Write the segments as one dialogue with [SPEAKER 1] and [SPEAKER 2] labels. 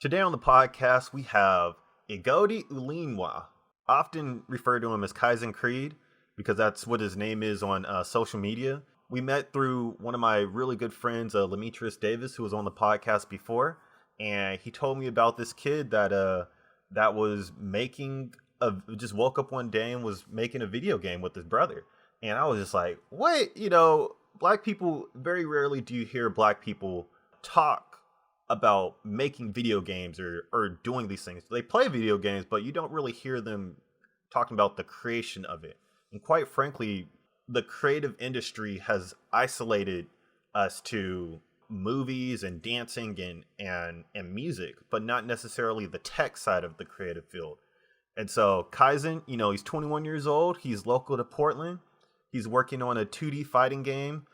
[SPEAKER 1] Today on the podcast, we have Egodi Ulinwa, often referred to him as Kaizen Creed because that's what his name is on social media. We met through one of my really good friends, Demetrius Davis, who was on the podcast before, and he told me about this kid that was just woke up one day and was making a video game with his brother, and I was just like, what? Black people, very rarely do you hear black people talk about making video games or doing these things. They play video games, but you don't really hear them talking about the creation of it. And quite frankly, the creative industry has isolated us to movies and dancing and music, but not necessarily the tech side of the creative field. And so Kaizen, he's 21 years old. He's local to Portland. He's working on a 2D fighting game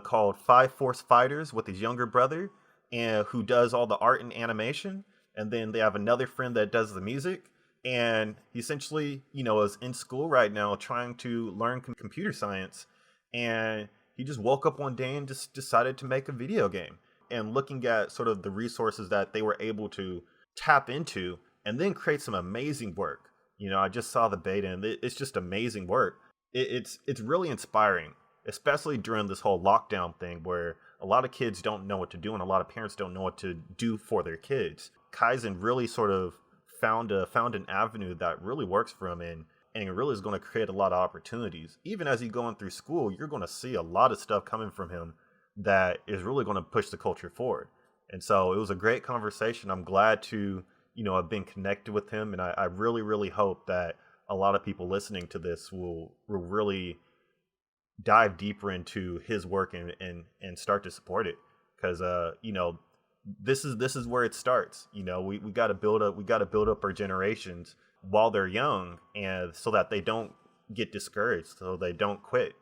[SPEAKER 1] called Five Force Fighters with his younger brother, and who does all the art and animation. And then they have another friend that does the music. And he essentially, is in school right now trying to learn computer science. And he just woke up one day and just decided to make a video game. And looking at sort of the resources that they were able to tap into and then create some amazing work. I just saw the beta and it's just amazing work. It's really inspiring, especially during this whole lockdown thing where a lot of kids don't know what to do and a lot of parents don't know what to do for their kids. Kaizen really sort of found an avenue that really works for him and it really is going to create a lot of opportunities. Even as he's going through school, you're going to see a lot of stuff coming from him that is really going to push the culture forward. And so it was a great conversation. I'm glad to, have been connected with him. And I really, really hope that a lot of people listening to this will really dive deeper into his work and start to support it, because this is where it starts. We got to build up our generations while they're young, and so that they don't get discouraged, so they don't quit.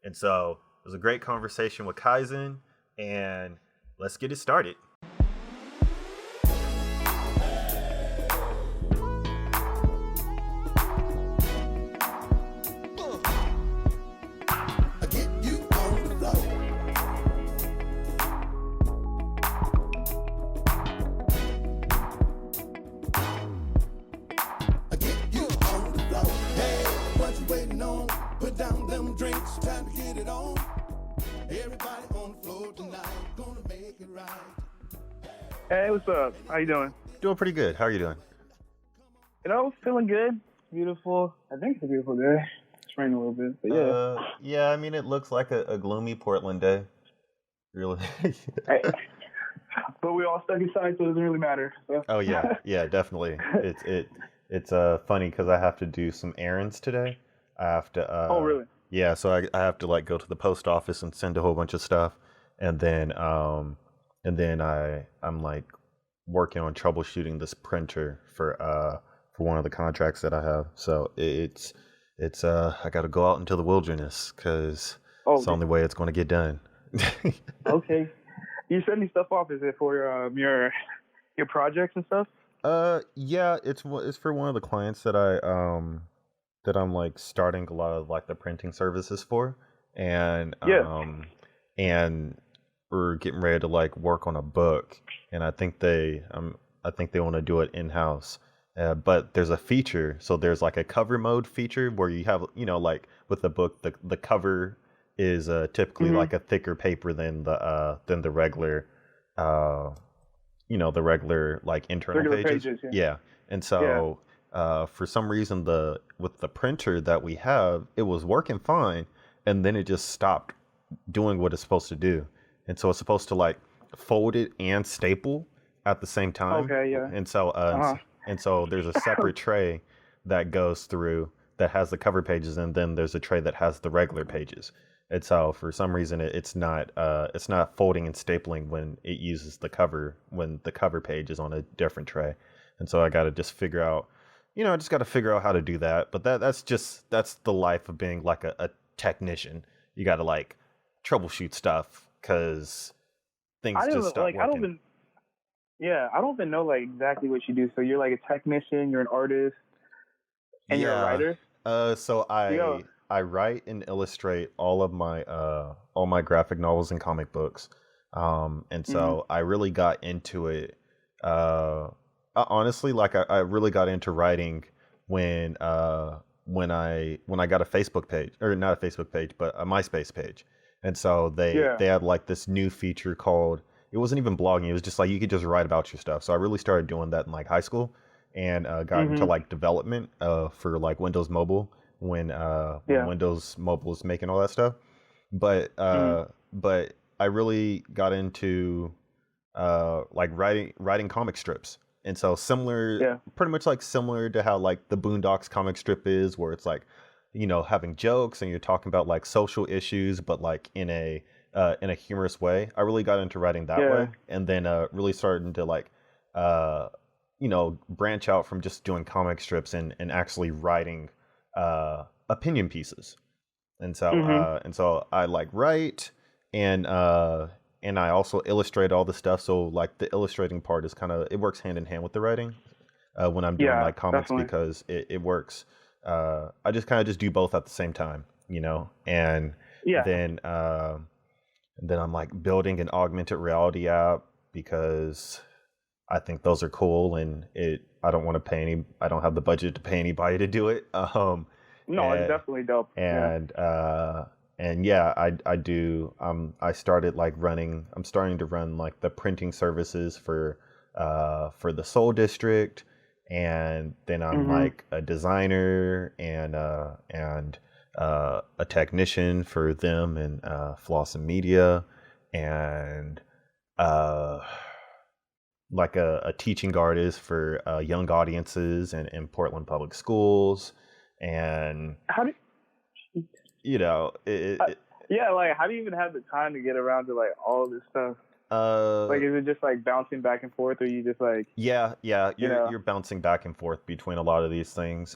[SPEAKER 1] And so it was a great conversation with Kaizen, and let's get it started.
[SPEAKER 2] Hey, what's up? How you doing?
[SPEAKER 1] Doing pretty good. How are you doing?
[SPEAKER 2] Feeling good. Beautiful. I think it's a beautiful day. It's raining a little bit, but yeah.
[SPEAKER 1] Yeah, I mean, it looks like a gloomy Portland day. Really.
[SPEAKER 2] Hey. But we all stuck inside, so it doesn't really matter. So.
[SPEAKER 1] Oh, yeah. Yeah, definitely. It's funny because I have to do some errands today. I have to...
[SPEAKER 2] oh, really?
[SPEAKER 1] Yeah, so I have to, go to the post office and send a whole bunch of stuff. And then I'm working on troubleshooting this printer for one of the contracts that I have. So it's I got to go out into the wilderness because it's the only way it's going to get done.
[SPEAKER 2] Okay. You sending stuff off? Is it for your projects and stuff?
[SPEAKER 1] Yeah, it's for one of the clients that I'm starting a lot of the printing services for, and and we're getting ready to work on a book, and I think they want to do it in house. But there's a feature, so there's a cover mode feature where you have with the book the cover is typically a thicker paper than the regular the regular internal pages. Yeah. And so for some reason with the printer that we have, it was working fine, and then it just stopped doing what it's supposed to do. And so it's supposed to fold it and staple at the same time.
[SPEAKER 2] Okay, yeah.
[SPEAKER 1] And so and so there's a separate tray that goes through that has the cover pages, and then there's a tray that has the regular pages. And so for some reason it's not folding and stapling when it uses the cover page is on a different tray. And so I got to just figure out, how to do that. But that's the life of being a technician. You got to troubleshoot stuff because things just stop working.
[SPEAKER 2] I don't even know exactly what you do. So you're a technician, you're an artist, and you're a writer.
[SPEAKER 1] So I write and illustrate all my graphic novels and comic books. And so I really got into it honestly, like I really got into writing when when I got a Facebook page, or not a Facebook page, but a MySpace page. And so
[SPEAKER 2] Yeah.
[SPEAKER 1] they had like this new feature called, it wasn't even blogging, it was just like you could just write about your stuff. So I really started doing that in like high school, and got into
[SPEAKER 2] Mhm.
[SPEAKER 1] like development for like Windows Mobile when
[SPEAKER 2] Yeah.
[SPEAKER 1] Windows Mobile was making all that stuff. But
[SPEAKER 2] Mhm.
[SPEAKER 1] I really got into like writing comic strips. And so similar,
[SPEAKER 2] Yeah.
[SPEAKER 1] pretty much like similar to how like the Boondocks comic strip is, where it's like, you know, having jokes and you're talking about like social issues, but like in a humorous way. I really got into writing that
[SPEAKER 2] Yeah.
[SPEAKER 1] way, and then really starting to like uh you know, branch out from just doing comic strips and actually writing opinion pieces.
[SPEAKER 2] Mhm.
[SPEAKER 1] And so I like write, and and I also illustrate all the stuff. So like the illustrating part is kind of, it works hand in hand with the writing when I'm doing
[SPEAKER 2] Yeah.
[SPEAKER 1] like comics,
[SPEAKER 2] Definitely.
[SPEAKER 1] because it works. I just kind of just do both at the same time, you know,
[SPEAKER 2] Yeah.
[SPEAKER 1] then then I'm like building an augmented reality app because I think those are cool, and it I don't want to pay any, I don't have the budget to pay anybody to do it.
[SPEAKER 2] No, it's
[SPEAKER 1] And
[SPEAKER 2] definitely dope. Yeah.
[SPEAKER 1] and yeah, I do, I started like running, I'm starting to run like the printing services for the Seoul district, and then I'm
[SPEAKER 2] Mhm.
[SPEAKER 1] like a designer and a technician for them and Flossin Media, and uh like a teaching artist for young audiences in Portland public schools. And
[SPEAKER 2] How do
[SPEAKER 1] you know
[SPEAKER 2] uh, yeah, like how do you even have the time to get around to like all this stuff?
[SPEAKER 1] uh
[SPEAKER 2] Like, is it just like bouncing back and forth, or you just like,
[SPEAKER 1] yeah,
[SPEAKER 2] you know?
[SPEAKER 1] you're bouncing back and forth between a lot of these things.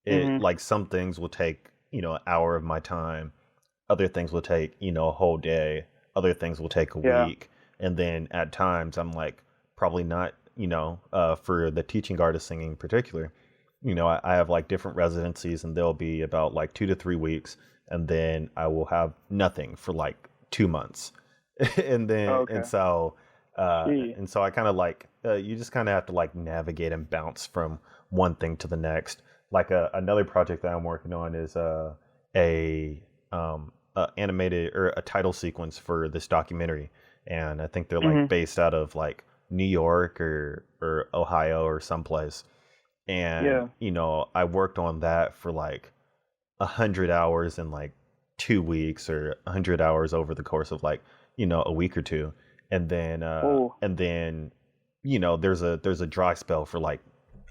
[SPEAKER 1] It
[SPEAKER 2] Mhm.
[SPEAKER 1] like some things will take, you know, an hour of my time, other things will take, you know, a whole day, other things will take a
[SPEAKER 2] Yeah.
[SPEAKER 1] week. And then at times I'm like, probably not, you know, for the teaching artist singing in particular, you know, I have like different residencies, and they'll be about like 2 to 3 weeks, and then I will have nothing for like 2 months. And then
[SPEAKER 2] Okay. Gee.
[SPEAKER 1] and so I kind of like you just kind of have to like navigate and bounce from one thing to the next. Like another project that I'm working on is a animated, or a title sequence for this documentary, and I think they're like
[SPEAKER 2] Mhm.
[SPEAKER 1] based out of like New York or Ohio or someplace. And
[SPEAKER 2] Yeah.
[SPEAKER 1] you know, I worked on that for like 100 hours in like 2 weeks, or 100 hours over the course of like, you know, a week or two.
[SPEAKER 2] Oh.
[SPEAKER 1] And then you know, there's a dry spell for like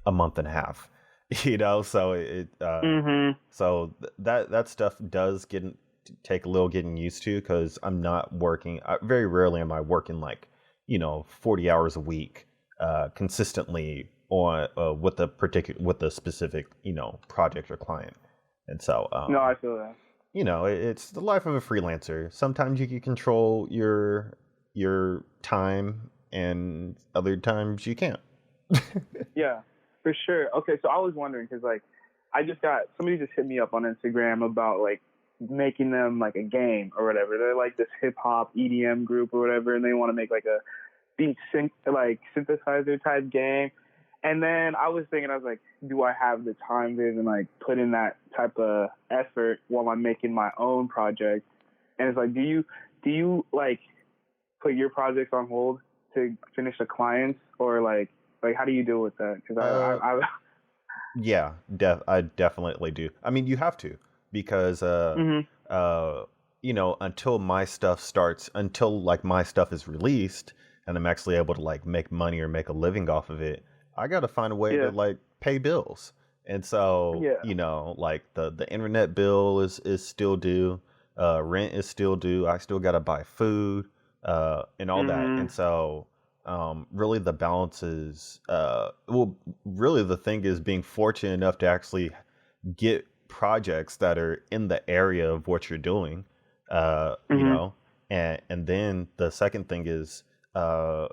[SPEAKER 1] a month and a half. You know, so
[SPEAKER 2] Mhm.
[SPEAKER 1] that stuff does take a little getting used to, because I'm not working, very rarely am I working like, you know, 40 hours a week consistently on with a specific, you know, project or client. And so
[SPEAKER 2] No, I feel that.
[SPEAKER 1] you know, it's the life of a freelancer. Sometimes you can control your time, and other times you can't.
[SPEAKER 2] Yeah, for sure. Okay, so I was wondering because like I just got somebody just hit me up on Instagram about like making them like a game or whatever. They're like this hip hop EDM group or whatever, and they want to make like a like synthesizer type game. And then I was thinking, I was like, do I have the time to even like put in that type of effort while I'm making my own project? And it's like, do you like put your projects on hold to finish the clients, or like how do you deal with that? Because
[SPEAKER 1] uh
[SPEAKER 2] I
[SPEAKER 1] Yeah, I definitely do. I mean, you have to, because
[SPEAKER 2] mhm.
[SPEAKER 1] uh you know, until like my stuff is released and I'm actually able to like make money or make a living off of it, I got to find a way to
[SPEAKER 2] Yeah.
[SPEAKER 1] like pay bills. And so,
[SPEAKER 2] Yeah.
[SPEAKER 1] you know, like the internet bill is still due, rent is still due, I still got to buy food, and all that. And
[SPEAKER 2] Mhm.
[SPEAKER 1] so really the balance is well, really the thing is being fortunate enough to actually get projects that are in the area of what you're doing, you
[SPEAKER 2] Mhm.
[SPEAKER 1] know. And then the second thing is uh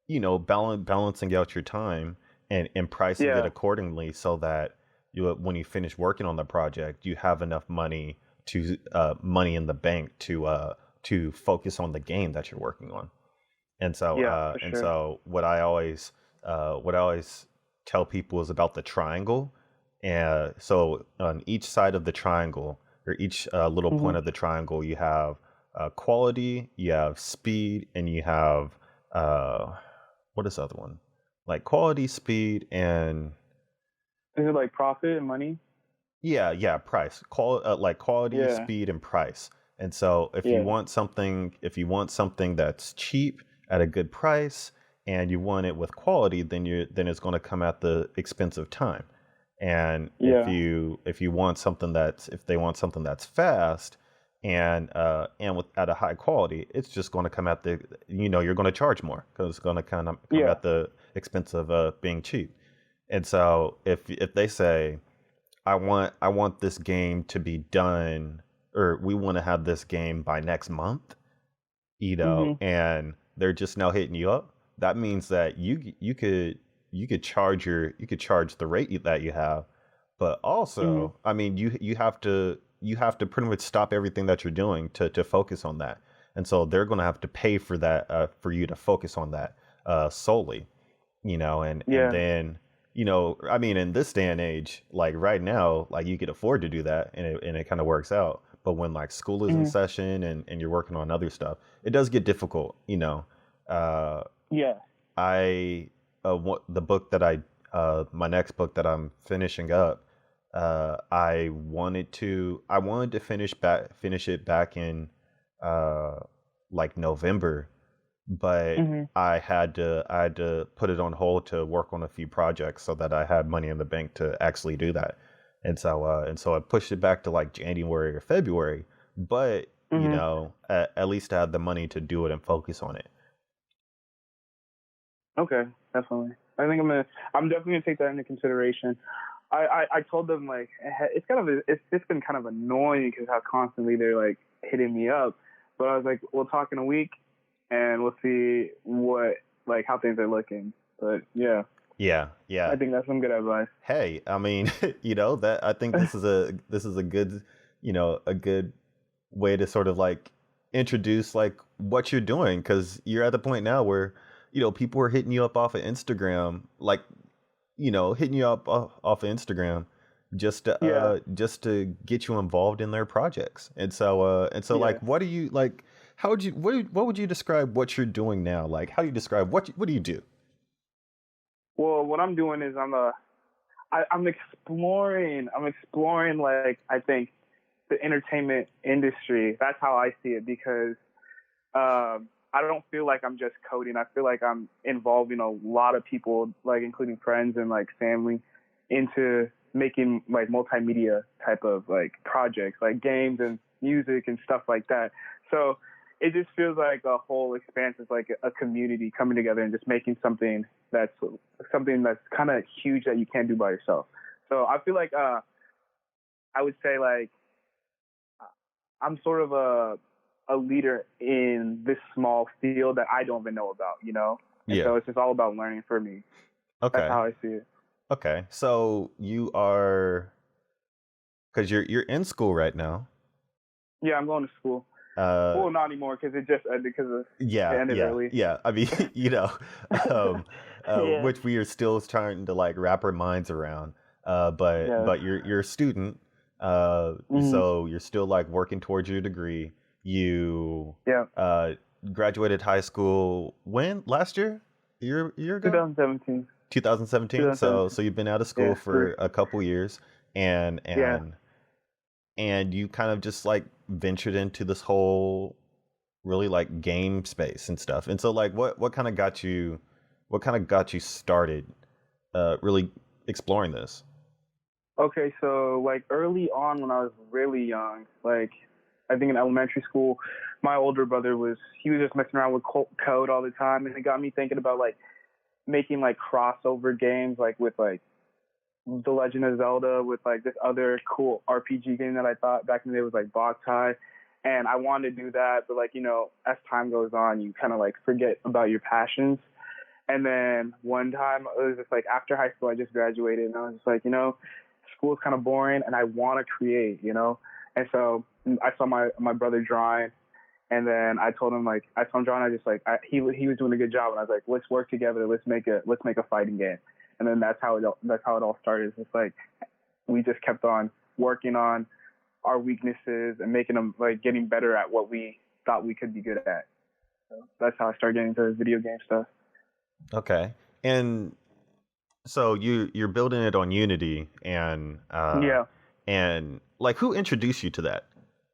[SPEAKER 1] you know, balancing out your time and pricing it
[SPEAKER 2] Yeah.
[SPEAKER 1] accordingly, so that you, when you finish working on the project, you have enough money to money in the bank to focus on the game that you're working on.
[SPEAKER 2] Yeah. For
[SPEAKER 1] And
[SPEAKER 2] sure.
[SPEAKER 1] so what I always what I always tell people is about the triangle. And so on each side of the triangle, or each little
[SPEAKER 2] Hmm.
[SPEAKER 1] point of the triangle, you have quality, you have speed, and you have uh, what is the other one? Like quality, speed, and
[SPEAKER 2] Is it like profit and money?
[SPEAKER 1] yeah, price. Like quality,
[SPEAKER 2] Yeah,
[SPEAKER 1] speed, and price. And so
[SPEAKER 2] yeah,
[SPEAKER 1] if you want something that's cheap at a good price and you want it with quality, then it's going to come at the expense of time. And
[SPEAKER 2] yeah,
[SPEAKER 1] if they want something that's fast and with at a high quality, it's just going to come at the you're going to charge more because it's going to kind of come
[SPEAKER 2] yeah.
[SPEAKER 1] at the expense of being cheap. And so if they say I want this game to be done, or we want to have this game by next month,
[SPEAKER 2] Hmm.
[SPEAKER 1] and they're just now hitting you up, that means that you could charge the rate that you have, but
[SPEAKER 2] Hmm.
[SPEAKER 1] also, I mean, you have to pretty much stop everything that you're doing to focus on that. And so they're going to have to pay for that, for you to focus on that solely, and
[SPEAKER 2] Yeah.
[SPEAKER 1] then I mean, in this day and age, like right now, like you could afford to do that, and it kind of works out. But when like school is in
[SPEAKER 2] Hmm.
[SPEAKER 1] session and you're working on other stuff, it does get difficult. uh
[SPEAKER 2] Yeah.
[SPEAKER 1] I the book that my next book that I'm finishing up, I wanted to finish it back in uh like November, but
[SPEAKER 2] Hmm.
[SPEAKER 1] I had to put it on hold to work on a few projects so that I had money in the bank to actually do that. And so I pushed it back to like January or February, but
[SPEAKER 2] Hmm.
[SPEAKER 1] at least I had the money to do it and focus on it.
[SPEAKER 2] Okay, definitely. I think I'm definitely gonna take that into consideration. I told them like it's just been kind of annoying because how constantly they're like hitting me up, but I was like, we'll talk in a week and we'll see what like how things are looking. But yeah,
[SPEAKER 1] Yeah,
[SPEAKER 2] I
[SPEAKER 1] yeah.
[SPEAKER 2] think that's some good advice.
[SPEAKER 1] Hey, I mean, that I think this is a good, a good way to sort of like introduce like what you're doing, because you're at the point now where people are hitting you up off of Instagram, like hitting you up off of Instagram
[SPEAKER 2] Yeah,
[SPEAKER 1] just to get you involved in their projects. And so
[SPEAKER 2] yeah.
[SPEAKER 1] like, what do you like? How would you what would you describe what you're doing now? Like, how do you describe what do you do?
[SPEAKER 2] Well, what I'm doing is I'm exploring. I'm exploring like I think the entertainment industry. That's how I see it because I don't feel like I'm just coding. I feel like I'm involving a lot of people, like including friends and like family, into making like multimedia type of like projects, like games and music and stuff like that. So it just feels like a whole expanse is like a community coming together and just making that's something that's kind of huge that you can't do by yourself. So I feel like I would say like I'm sort of a leader in this small field that I don't even know about. And
[SPEAKER 1] Yeah.
[SPEAKER 2] so it's just all about learning for me. That's
[SPEAKER 1] Okay.
[SPEAKER 2] how I see it.
[SPEAKER 1] Okay. So you are, because you're in school right now.
[SPEAKER 2] Yeah, I'm going to school.
[SPEAKER 1] Uh,
[SPEAKER 2] Well, not anymore because it just ended because it
[SPEAKER 1] yeah,
[SPEAKER 2] ended
[SPEAKER 1] yeah,
[SPEAKER 2] early.
[SPEAKER 1] yeah. I mean, um,
[SPEAKER 2] Yeah.
[SPEAKER 1] which we are still trying to like wrap our minds around.
[SPEAKER 2] Yes.
[SPEAKER 1] But you're a student.
[SPEAKER 2] Hmm.
[SPEAKER 1] So you're still like working towards your degree. You
[SPEAKER 2] Yeah.
[SPEAKER 1] uh graduated high school when last year? Year ago?
[SPEAKER 2] 2017.
[SPEAKER 1] 2017. So
[SPEAKER 2] 2017.
[SPEAKER 1] you've been out of school
[SPEAKER 2] Yeah.
[SPEAKER 1] for a couple years, and
[SPEAKER 2] Yeah.
[SPEAKER 1] and and you kind of just like ventured into this whole really like game space and stuff. And so like what kind of got you started really exploring this?
[SPEAKER 2] Okay, so like early on when I was really young, like I think in elementary school, my older brother he was just messing around with code all the time, and it got me thinking about like making like crossover games, like with like The Legend of Zelda, with like this other cool RPG game that I thought back in the day was like Boktai, and I wanted to do that, but like as time goes on, you kind of like forget about your passions. And then one time it was just like after high school, I just graduated, and I was just like, school's kind of boring, and I want to create. And so I saw my brother drawing, And then I told him John, he was doing a good job, and I was like, let's work together, let's make a fighting game. And then that's how it all started. It's like we just kept on working on our weaknesses and making them like getting better at what we thought we could be good at. So that's how I started getting into video game stuff.
[SPEAKER 1] Okay. And so you're building it on Unity, and and like, who introduced you to that?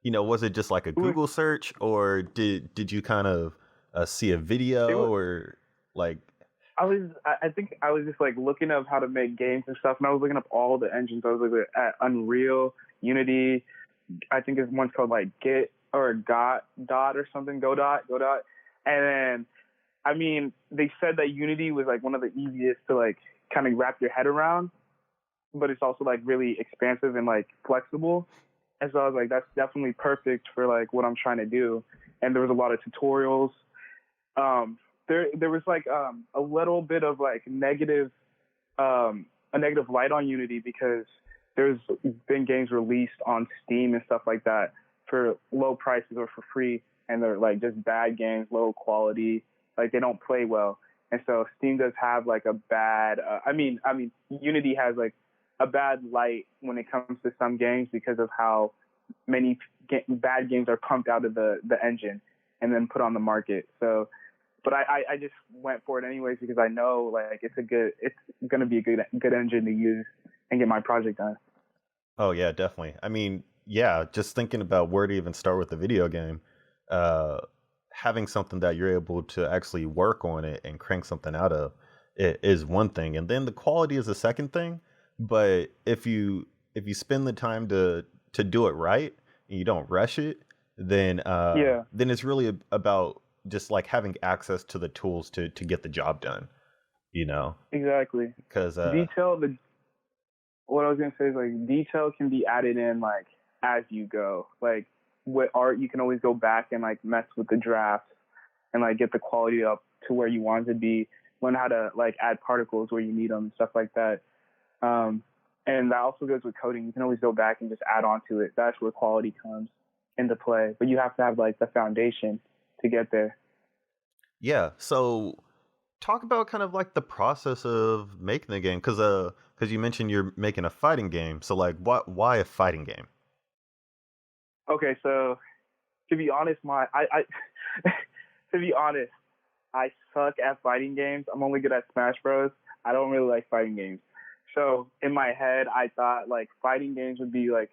[SPEAKER 1] Was it just like a Google search, or did you kind of see a video, or like?
[SPEAKER 2] I think I was just like looking up how to make games and stuff, and I was looking up all the engines. I was looking at Unreal, Unity. I think it's one's called like Git or Dot or something, Godot. And then, I mean, they said that Unity was like one of the easiest to like kind of wrap your head around, but it's also like really expansive and like flexible. And so I was like, that's definitely perfect for like what I'm trying to do. And there was a lot of tutorials. There was like a little bit of like a negative light on Unity, because there's been games released on Steam and stuff like that for low prices or for free, and they're like just bad games, low quality, like they don't play well. And so Steam does have like a bad, Unity has like a bad light when it comes to some games, because of how many bad games are pumped out of the engine and then put on the market. So, but I just went for it anyways, because I know like it's going to be a good engine to use and get my project done.
[SPEAKER 1] Oh yeah, definitely. I mean, yeah, just thinking about where to even start with the video game, having something that you're able to actually work on it and crank something out of it is one thing, and then the quality is the second thing. But if you spend the time to do it right and you don't rush it, then it's really about just like having access to the tools to get the job done.
[SPEAKER 2] Exactly.
[SPEAKER 1] Because
[SPEAKER 2] what I was gonna say is like detail can be added in like as you go. Like with art, you can always go back and like mess with the drafts and like get the quality up to where you want it to be. Learn how to like add particles where you need them and stuff like that. And that also goes with coding. You can always go back and just add on to it. That's where quality comes into play. But you have to have like the foundation to get there.
[SPEAKER 1] Yeah. So talk about kind of like the process of making the game, because you mentioned you're making a fighting game. So like, why a fighting game?
[SPEAKER 2] Okay, so to be honest, I suck at fighting games. I'm only good at Smash Bros. I don't really like fighting games. So in my head, I thought like fighting games would be like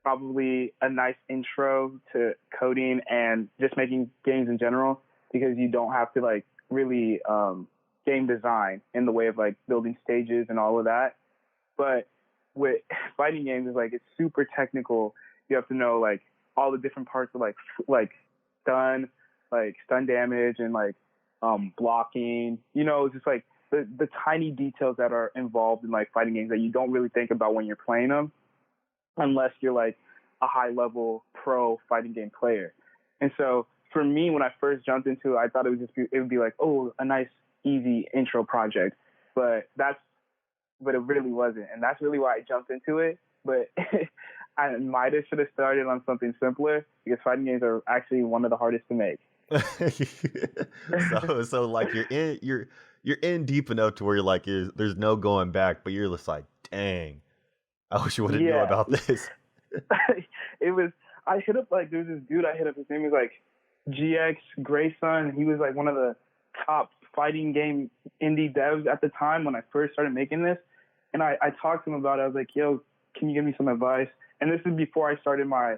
[SPEAKER 2] probably a nice intro to coding and just making games in general, because you don't have to like really game design in the way of like building stages and all of that. But with fighting games, is like it's super technical. You have to know like all the different parts of like stun damage and like blocking. It's just like the tiny details that are involved in like fighting games that you don't really think about when you're playing them, unless you're like a high level pro fighting game player. And so for me, when I first jumped into it, I thought it would be like, oh, a nice easy intro project, but it really wasn't, and that's really why I jumped into it. But I should have started on something simpler, because fighting games are actually one of the hardest to make.
[SPEAKER 1] so like you're in deep enough to where you're like, there's no going back, but you're just like, dang, I wish you would have known about this.
[SPEAKER 2] I hit up like, there's this dude I hit up, his name is like GX Grayson. He was like one of the top fighting game indie devs at the time when I first started making this. And I talked to him about it. I was like, yo, can you give me some advice? And this is before I started my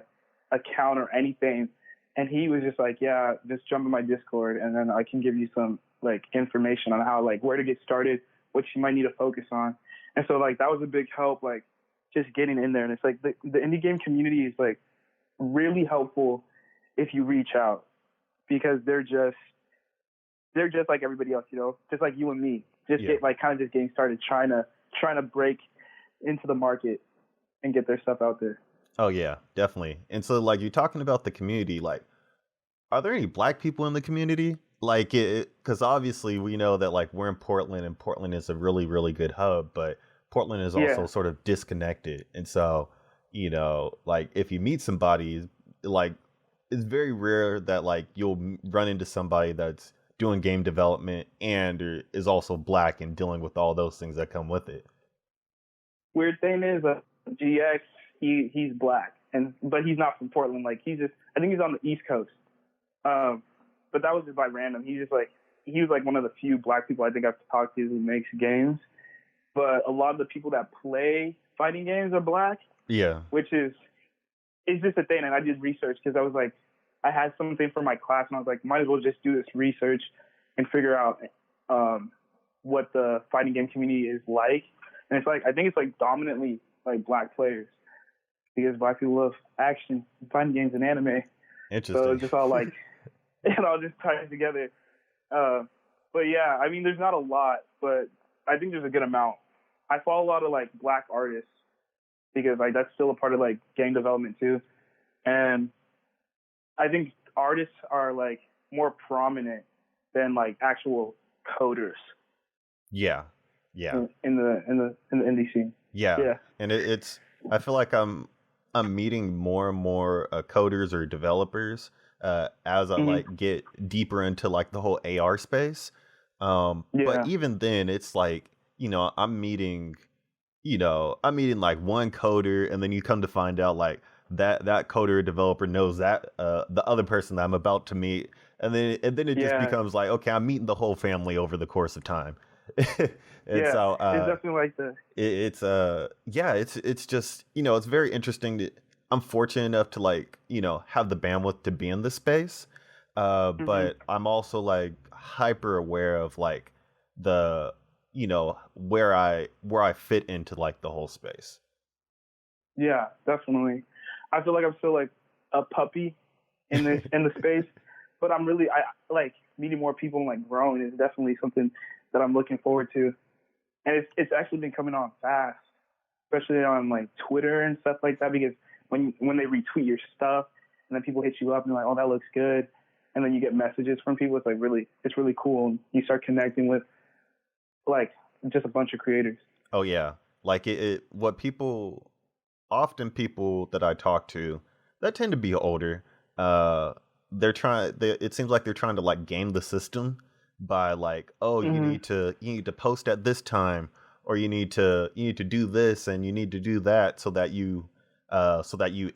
[SPEAKER 2] account or anything. And he was just like, yeah, just jump in my Discord, and then I can give you some like information on how, like, where to get started, what you might need to focus on. And so like that was a big help, like just getting in there. And it's like the indie game community is like really helpful if you reach out, because they're just like everybody else, just like you and me, just getting started, trying to break into the market and get their stuff out there.
[SPEAKER 1] Oh yeah, definitely. And so like, you're talking about the community, like, are there any Black people in the community? Like, because obviously we know that like we're in Portland, and Portland is a really, really good hub, but Portland is also sort of disconnected. And so, like if you meet somebody, like it's very rare that like you'll run into somebody that's doing game development and is also black and dealing with all those things that come with it.
[SPEAKER 2] Weird thing is, GX, he's black, but he's not from Portland. Like I think he's on the East Coast. But that was just by random. He was like one of the few black people I think I've talked to who makes games. But a lot of the people that play fighting games are black.
[SPEAKER 1] Yeah.
[SPEAKER 2] Which is, it's just a thing. And I did research because I was like, I had something for my class and I was like, might as well just do this research and figure out what the fighting game community is like. And it's like, I think it's like dominantly like black players because black people love action, fighting games, and anime.
[SPEAKER 1] Interesting.
[SPEAKER 2] So it's just all like, it all just ties together. But yeah, I mean, there's not a lot, but I think there's a good amount. I follow a lot of like black artists because like that's still a part of like game development too. And I think artists are like more prominent than like actual coders.
[SPEAKER 1] Yeah. Yeah.
[SPEAKER 2] In the indie scene.
[SPEAKER 1] Yeah.
[SPEAKER 2] Yeah.
[SPEAKER 1] And it's I feel like I'm meeting more and more coders or developers as I like get deeper into like the whole AR space. But even then it's like, I'm meeting like one coder, and then you come to find out like that coder developer knows that the other person that I'm about to meet, and then it just becomes like, okay, I'm meeting the whole family over the course of time. So
[SPEAKER 2] it's definitely like that.
[SPEAKER 1] It's just, it's very interesting. I'm fortunate enough to like, have the bandwidth to be in this space. But I'm also like hyper aware of like the, where I fit into like the whole space.
[SPEAKER 2] Yeah, definitely. I feel like I'm still like a puppy in this in the space, but I like meeting more people and like growing is definitely something that I'm looking forward to. And it's actually been coming on fast, especially on like Twitter and stuff like that, because when they retweet your stuff and then people hit you up and they're like, oh, that looks good. And then you get messages from people. It's like it's really cool. And you start connecting with like just a bunch of creators.
[SPEAKER 1] Oh yeah. Like people that I talk to that tend to be older, it seems like they're trying to like game the system by like, oh, you need to post at this time, or you need to do this and you need to do that so that you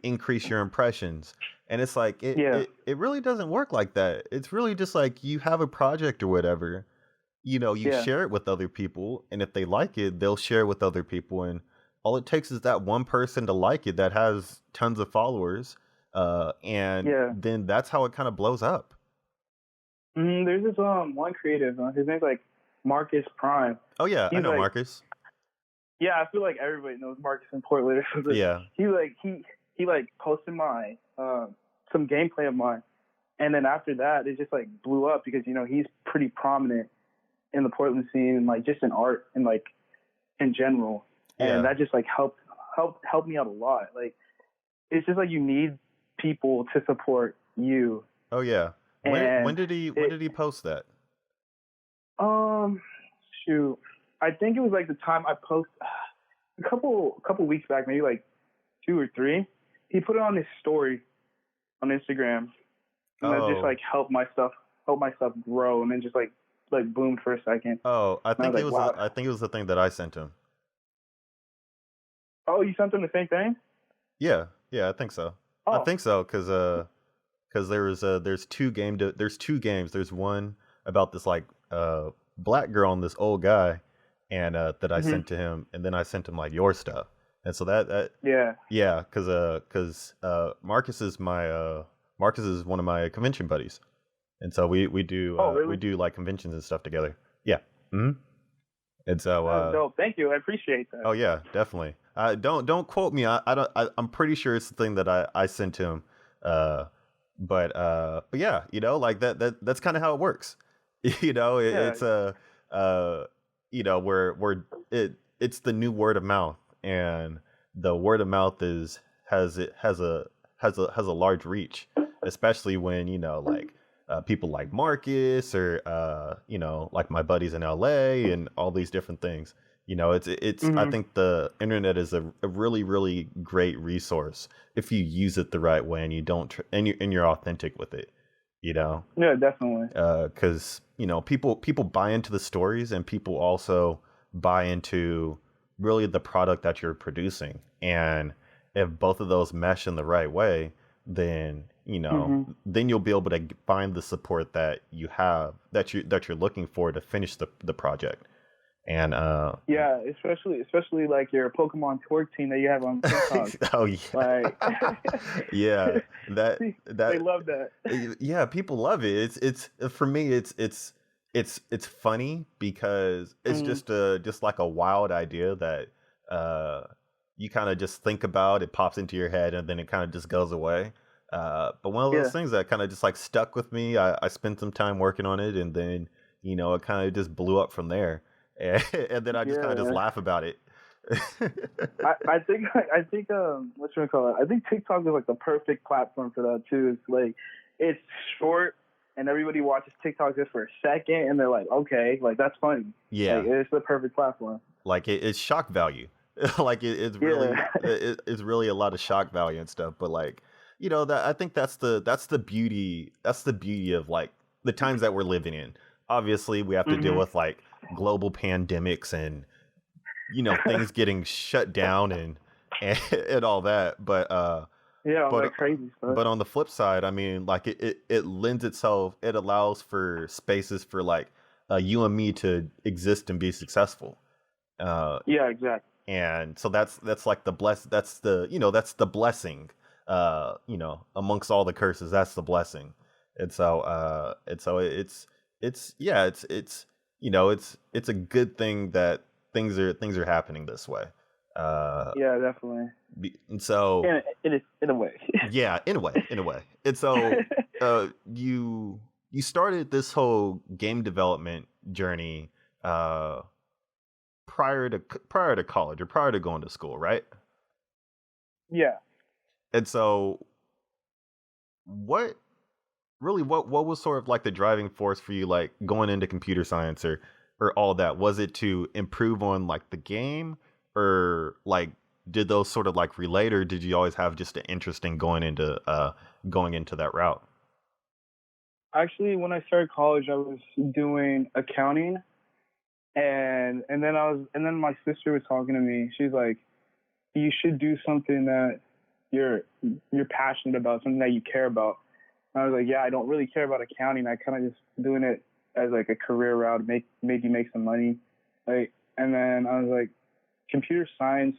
[SPEAKER 1] increase your impressions. And it's like it really doesn't work like that. It's really just like you have a project or whatever, you share it with other people, and if they like it, they'll share it with other people, and all it takes is that one person to like it that has tons of followers, and then that's how it kind of blows up.
[SPEAKER 2] There's this one creative. His name's like Marcus Prime.
[SPEAKER 1] Oh yeah, I know
[SPEAKER 2] like,
[SPEAKER 1] Marcus.
[SPEAKER 2] Yeah, I feel like everybody knows Marcus in Portland.
[SPEAKER 1] Yeah.
[SPEAKER 2] He posted my some gameplay of mine, and then after that it just like blew up because he's pretty prominent in the Portland scene and like just in art and like in general. And that just like helped me out a lot. Like it's just like you need people to support you.
[SPEAKER 1] Oh yeah. When did he post that?
[SPEAKER 2] Shoot. I think it was like the time I posted a couple weeks back, maybe like 2 or 3. He put it on his story on Instagram. And that just like helped my stuff grow, and then just like boomed for a second.
[SPEAKER 1] Oh, I think it was the thing that I sent him.
[SPEAKER 2] Oh, you sent him the same thing?
[SPEAKER 1] Yeah, I think so. Oh. I think so because there's two games. There's one about this like black girl and this old guy, and that I sent to him, and then I sent him like your stuff, and so that because Marcus is one of my convention buddies, and so we do
[SPEAKER 2] really?
[SPEAKER 1] we do like conventions and stuff together. Yeah. Mm-hmm. And so
[SPEAKER 2] dope. Thank you. I appreciate that.
[SPEAKER 1] Oh yeah, definitely. Don't quote me. I'm pretty sure it's the thing that I sent to him. But yeah, like that's kind of how it works. It's it's the new word of mouth, and the word of mouth has a large reach, especially when like people like Marcus or like my buddies in LA and all these different things. It's I think the internet is a really, really great resource if you use it the right way and you don't and you're authentic with it, you know.
[SPEAKER 2] Yeah, definitely.
[SPEAKER 1] Because people buy into the stories, and people also buy into really the product that you're producing. And if both of those mesh in the right way, then then you'll be able to find the support that you have, that you're looking for to finish the project. And
[SPEAKER 2] yeah, especially like your Pokemon twerk team that you have on TikTok.
[SPEAKER 1] oh yeah,
[SPEAKER 2] Like,
[SPEAKER 1] yeah, that
[SPEAKER 2] they love that.
[SPEAKER 1] yeah, people love it. It's for me, it's funny because it's just like a wild idea that you kind of just think about. It pops into your head and then it kind of just goes away. But one of
[SPEAKER 2] Yeah,
[SPEAKER 1] those things that kind of just like stuck with me. I spent some time working on it, and then it kind of just blew up from there. And then I just kind of just
[SPEAKER 2] yeah.
[SPEAKER 1] laugh about it.
[SPEAKER 2] I think what should I call it? I think TikTok is like the perfect platform for that too. It's like it's short and everybody watches TikTok just for a second and they're like, okay, like that's funny.
[SPEAKER 1] Yeah,
[SPEAKER 2] Like it's the perfect platform.
[SPEAKER 1] like it's shock value. Like it's really
[SPEAKER 2] Yeah.
[SPEAKER 1] it's really a lot of shock value and stuff. But like that I think that's the beauty of like the times that we're living in. Obviously, we have to deal
[SPEAKER 2] Mhm.
[SPEAKER 1] with like global pandemics and things getting shut down and all that.
[SPEAKER 2] Yeah, all
[SPEAKER 1] But
[SPEAKER 2] that crazy stuff.
[SPEAKER 1] but on the flip side, I mean, like it lends itself, it allows for spaces for like you and me to exist and be successful. Uh,
[SPEAKER 2] Yeah, exactly.
[SPEAKER 1] and so that's like that's the blessing. Amongst all the curses, that's the blessing. And so it's yeah, it's a good thing that things are happening this way. Uh,
[SPEAKER 2] Yeah, definitely.
[SPEAKER 1] and so
[SPEAKER 2] In a way.
[SPEAKER 1] yeah, in a way. And so you started this whole game development journey uh prior to college, or prior to going to school, right?
[SPEAKER 2] Yeah.
[SPEAKER 1] And so what what was sort of like the driving force for you, like going into computer science, or all that? Was it to improve on like the game, or like did those sort of like relate, or did you always have just an interest in going into that route?
[SPEAKER 2] Actually, when I started college, I was doing accounting, and then my sister was talking to me. She's like, "You should do something that you're passionate about, something that you care about." And I was like, "Yeah, I don't really care about accounting. I kind of just doing it as like a career route, maybe make some money." Like, and then I was like, "Computer science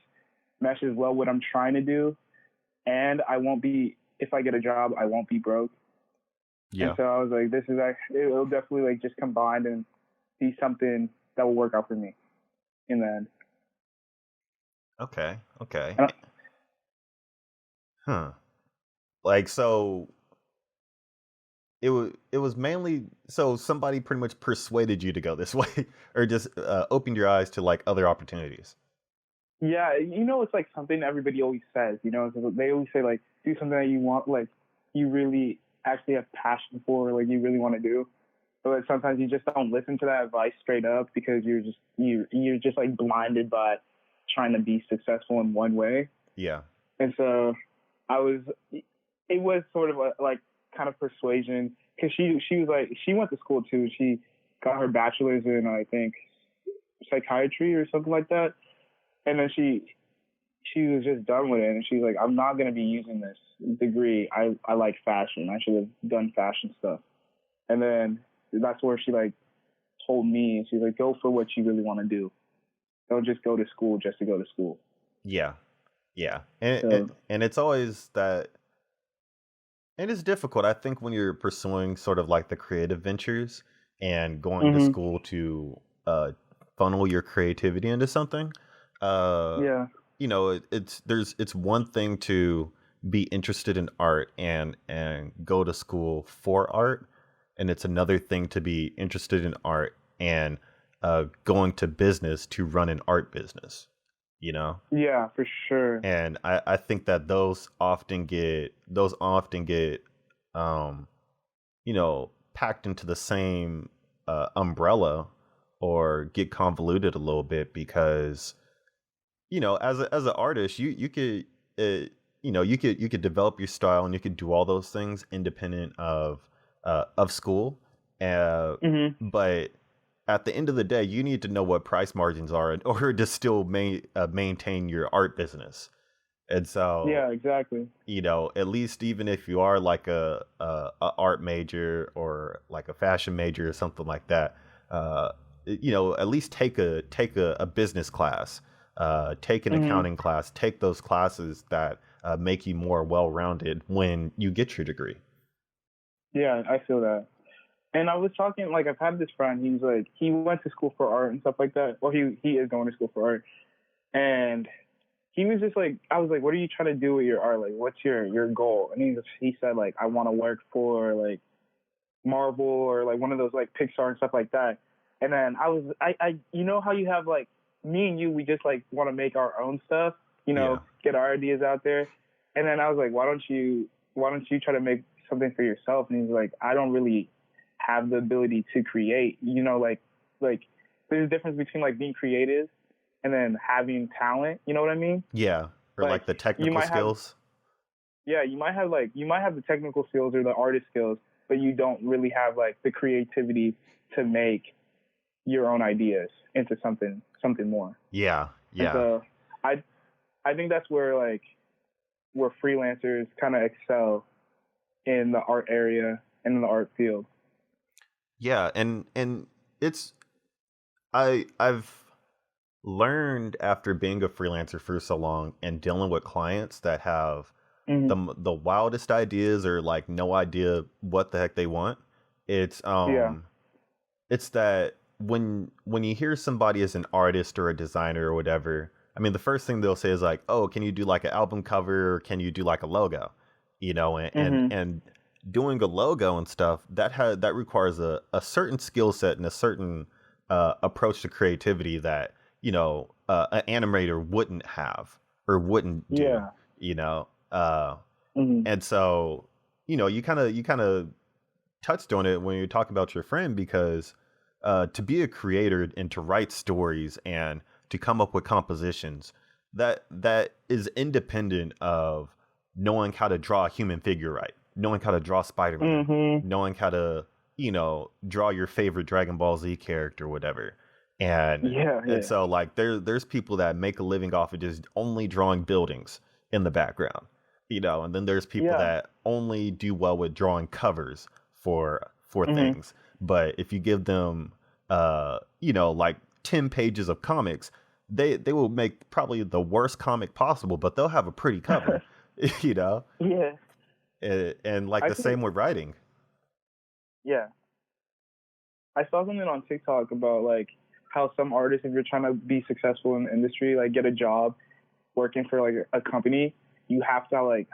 [SPEAKER 2] meshes well what I'm trying to do, and I won't be if I get a job, I won't be broke." And
[SPEAKER 1] Yeah.
[SPEAKER 2] so I was like, "This is actually it'll definitely like just combine and be something that will work out for me in the end."
[SPEAKER 1] Okay. Okay.
[SPEAKER 2] And
[SPEAKER 1] Huh. Like, so it was mainly, so somebody pretty much persuaded you to go this way, or just opened your eyes to like other opportunities.
[SPEAKER 2] yeah, it's like something everybody always says. They always say like, do something that you want, like you really actually have passion for, like you really want to do. But sometimes you just don't listen to that advice straight up because you're just like blinded by trying to be successful in one way.
[SPEAKER 1] Yeah.
[SPEAKER 2] And so I was, it was sort of a like kind of persuasion because she was like, she went to school too. She got her bachelor's in, I think, psychiatry or something like that. And then she was just done with it, and she's like, I'm not going to be using this degree. I like fashion. I should have done fashion stuff. And then that's where she like told me, she's like, go for what you really want to do. Don't just go to school just to go to school.
[SPEAKER 1] Yeah. Yeah. And
[SPEAKER 2] So
[SPEAKER 1] and it's always that, and it's difficult, I think, when you're pursuing sort of like the creative ventures and going to
[SPEAKER 2] hmm
[SPEAKER 1] school to funnel your creativity into something. Uh
[SPEAKER 2] yeah,
[SPEAKER 1] it's one thing to be interested in art and go to school for art, and it's another thing to be interested in art and going to business to run an art business, you know.
[SPEAKER 2] yeah, for sure.
[SPEAKER 1] And I think that those often get um packed into the same umbrella, or get convoluted a little bit because as an artist, you could you could develop your style and you could do all those things independent of school, uh,
[SPEAKER 2] Mhm.
[SPEAKER 1] but at the end of the day, you need to know what price margins are in order to still maintain your art business. And so,
[SPEAKER 2] Yeah, exactly.
[SPEAKER 1] at least even if you are like a art major or like a fashion major or something like that, uh, at least take a business class, take an
[SPEAKER 2] Mhm.
[SPEAKER 1] accounting class, take those classes that make you more well-rounded when you get your degree.
[SPEAKER 2] Yeah, I feel that. And I was talking, like, I've had this friend. He's like, he went to school for art and stuff like that. Well, he is going to school for art, and he was just like, I was like, what are you trying to do with your art? Like, what's your goal? And he said like, I want to work for like Marvel or like one of those like Pixar and stuff like that. And then I you know how you have like me and you, we just like want to make our own stuff,
[SPEAKER 1] Yeah.
[SPEAKER 2] get our ideas out there. And then I was like, why don't you try to make something for yourself? And he's like, I don't really have the ability to create, like there's a difference between like being creative and then having talent. You know what I mean?
[SPEAKER 1] Yeah. Or
[SPEAKER 2] Like
[SPEAKER 1] like the
[SPEAKER 2] you
[SPEAKER 1] technical
[SPEAKER 2] might have,
[SPEAKER 1] skills.
[SPEAKER 2] yeah, you might have the technical skills or the artist skills, but you don't really have like the creativity to make your own ideas into something more.
[SPEAKER 1] Yeah.
[SPEAKER 2] And
[SPEAKER 1] Yeah.
[SPEAKER 2] so I think that's where freelancers kind of excel in the art area and in the art field.
[SPEAKER 1] Yeah, and it's I've learned after being a freelancer for so long and dealing with clients that have
[SPEAKER 2] Hmm.
[SPEAKER 1] the wildest ideas or like no idea what the heck they want. It's
[SPEAKER 2] Yeah.
[SPEAKER 1] it's that when you hear somebody as an artist or a designer or whatever, I mean the first thing they'll say is like, "Oh, can you do like an album cover or can you do like a logo?"
[SPEAKER 2] Hmm.
[SPEAKER 1] And doing a logo and stuff that requires a certain skill set and a certain approach to creativity that an animator wouldn't have or wouldn't do.
[SPEAKER 2] Yeah.
[SPEAKER 1] You know, uh,
[SPEAKER 2] Hmm.
[SPEAKER 1] and so you kind of touched on it when you talk about your friend because to be a creator and to write stories and to come up with compositions that is independent of knowing how to draw a human figure right, knowing how to draw Spider-Man,
[SPEAKER 2] Hmm.
[SPEAKER 1] knowing how to draw your favorite Dragon Ball Z character or whatever. and
[SPEAKER 2] Yeah.
[SPEAKER 1] and
[SPEAKER 2] Yeah.
[SPEAKER 1] so like there's people that make a living off of just only drawing buildings in the background, and then there's people
[SPEAKER 2] Yeah.
[SPEAKER 1] that only do well with drawing covers for
[SPEAKER 2] Hmm.
[SPEAKER 1] things. But if you give them like 10 pages of comics, they will make probably the worst comic possible, but they'll have a pretty cover. you know
[SPEAKER 2] Yeah.
[SPEAKER 1] and like
[SPEAKER 2] I
[SPEAKER 1] the
[SPEAKER 2] think.
[SPEAKER 1] same with writing.
[SPEAKER 2] Yeah. I saw something on TikTok about like how some artists, if you're trying to be successful in the industry, like get a job working for like a company, you have to like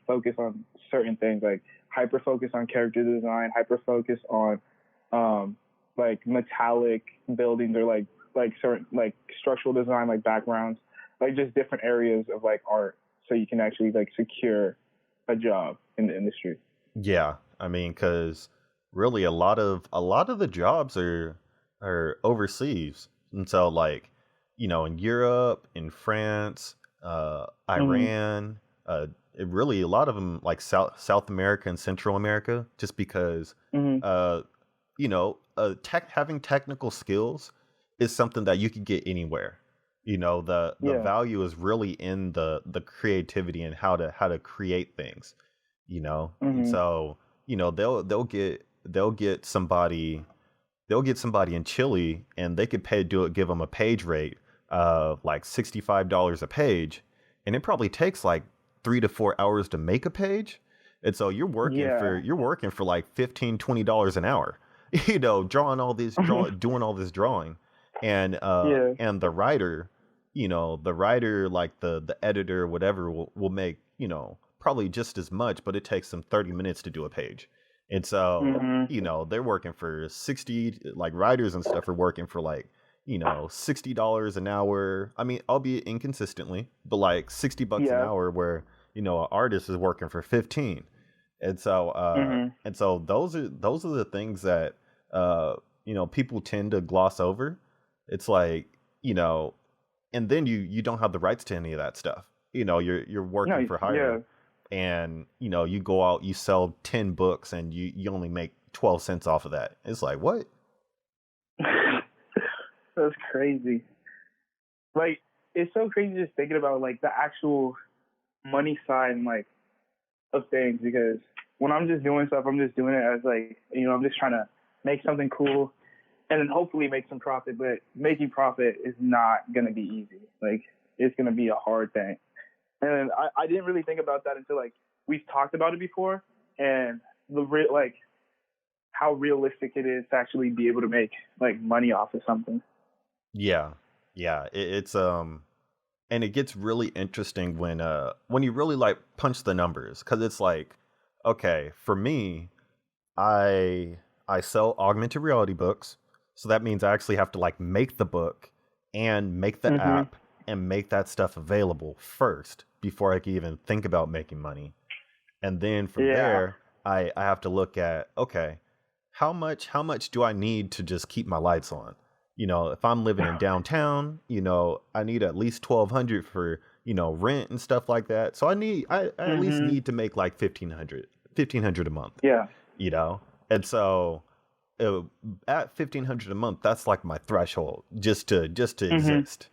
[SPEAKER 2] focus on certain things, like hyper focus on character design, hyper focus on um, like metallic buildings or like certain like structural design, like backgrounds, like just different areas of like art, so you can actually like secure a job in the industry.
[SPEAKER 1] Yeah, I mean, because really a lot of the jobs are overseas, and so like in Europe, in France,
[SPEAKER 2] Hmm.
[SPEAKER 1] Iran, really a lot of them like South America and Central America, just because
[SPEAKER 2] Hmm.
[SPEAKER 1] uh having technical skills is something that you could get anywhere. The
[SPEAKER 2] Yeah.
[SPEAKER 1] value is really in the creativity and how to create things. And
[SPEAKER 2] Hmm.
[SPEAKER 1] so they'll get somebody in Chile and they could give them a page rate of like $65 a page, and it probably takes like 3 to 4 hours to make a page. And so
[SPEAKER 2] Yeah.
[SPEAKER 1] you're working for like $15-20 an hour, drawing all this doing all this drawing.
[SPEAKER 2] Yeah.
[SPEAKER 1] And the writer, like the editor, whatever, will make, probably just as much, but it takes them 30 minutes to do a page. And so,
[SPEAKER 2] Hmm.
[SPEAKER 1] they're working for 60, like writers and stuff are working for like, $60 an hour. I mean, albeit inconsistently, but like $60 an
[SPEAKER 2] Yeah.
[SPEAKER 1] hour where, an artist is working for 15. And so
[SPEAKER 2] Hmm.
[SPEAKER 1] those are the things that people tend to gloss over. It's like, you know, and then you don't have the rights to any of that stuff. You're working
[SPEAKER 2] No,
[SPEAKER 1] for
[SPEAKER 2] yeah.
[SPEAKER 1] hire, and you go out, you sell 10 books, and you only make 12 cents off of that. It's like, what?
[SPEAKER 2] That's crazy. Like, it's so crazy just thinking about like the actual money side and like of things, because when I'm just doing stuff, I'm just doing it as like, I'm just trying to make something cool and then hopefully make some profit. But making profit is not going to be easy. Like, it's going to be a hard thing. And I didn't really think about that until like we've talked about it before, and like how realistic it is to actually be able to make like money off of something.
[SPEAKER 1] Yeah, yeah. It's and it gets really interesting when you really like punch the numbers, because it's like, okay, for me, I sell augmented reality books, so that means I actually have to like make the book and make the
[SPEAKER 2] Mhm.
[SPEAKER 1] app and make that stuff available first before I can even think about making money. And then from
[SPEAKER 2] Yeah.
[SPEAKER 1] there, I have to look at, okay, how much do I need to just keep my lights on? If I'm living in downtown, I need at least 1,200 for, rent and stuff like that. So I at least
[SPEAKER 2] Mhm.
[SPEAKER 1] need to make like 1,500 a month,
[SPEAKER 2] Yeah.
[SPEAKER 1] you know? And so uh, at 1,500 a month, that's like my threshold just to
[SPEAKER 2] Mhm.
[SPEAKER 1] exist.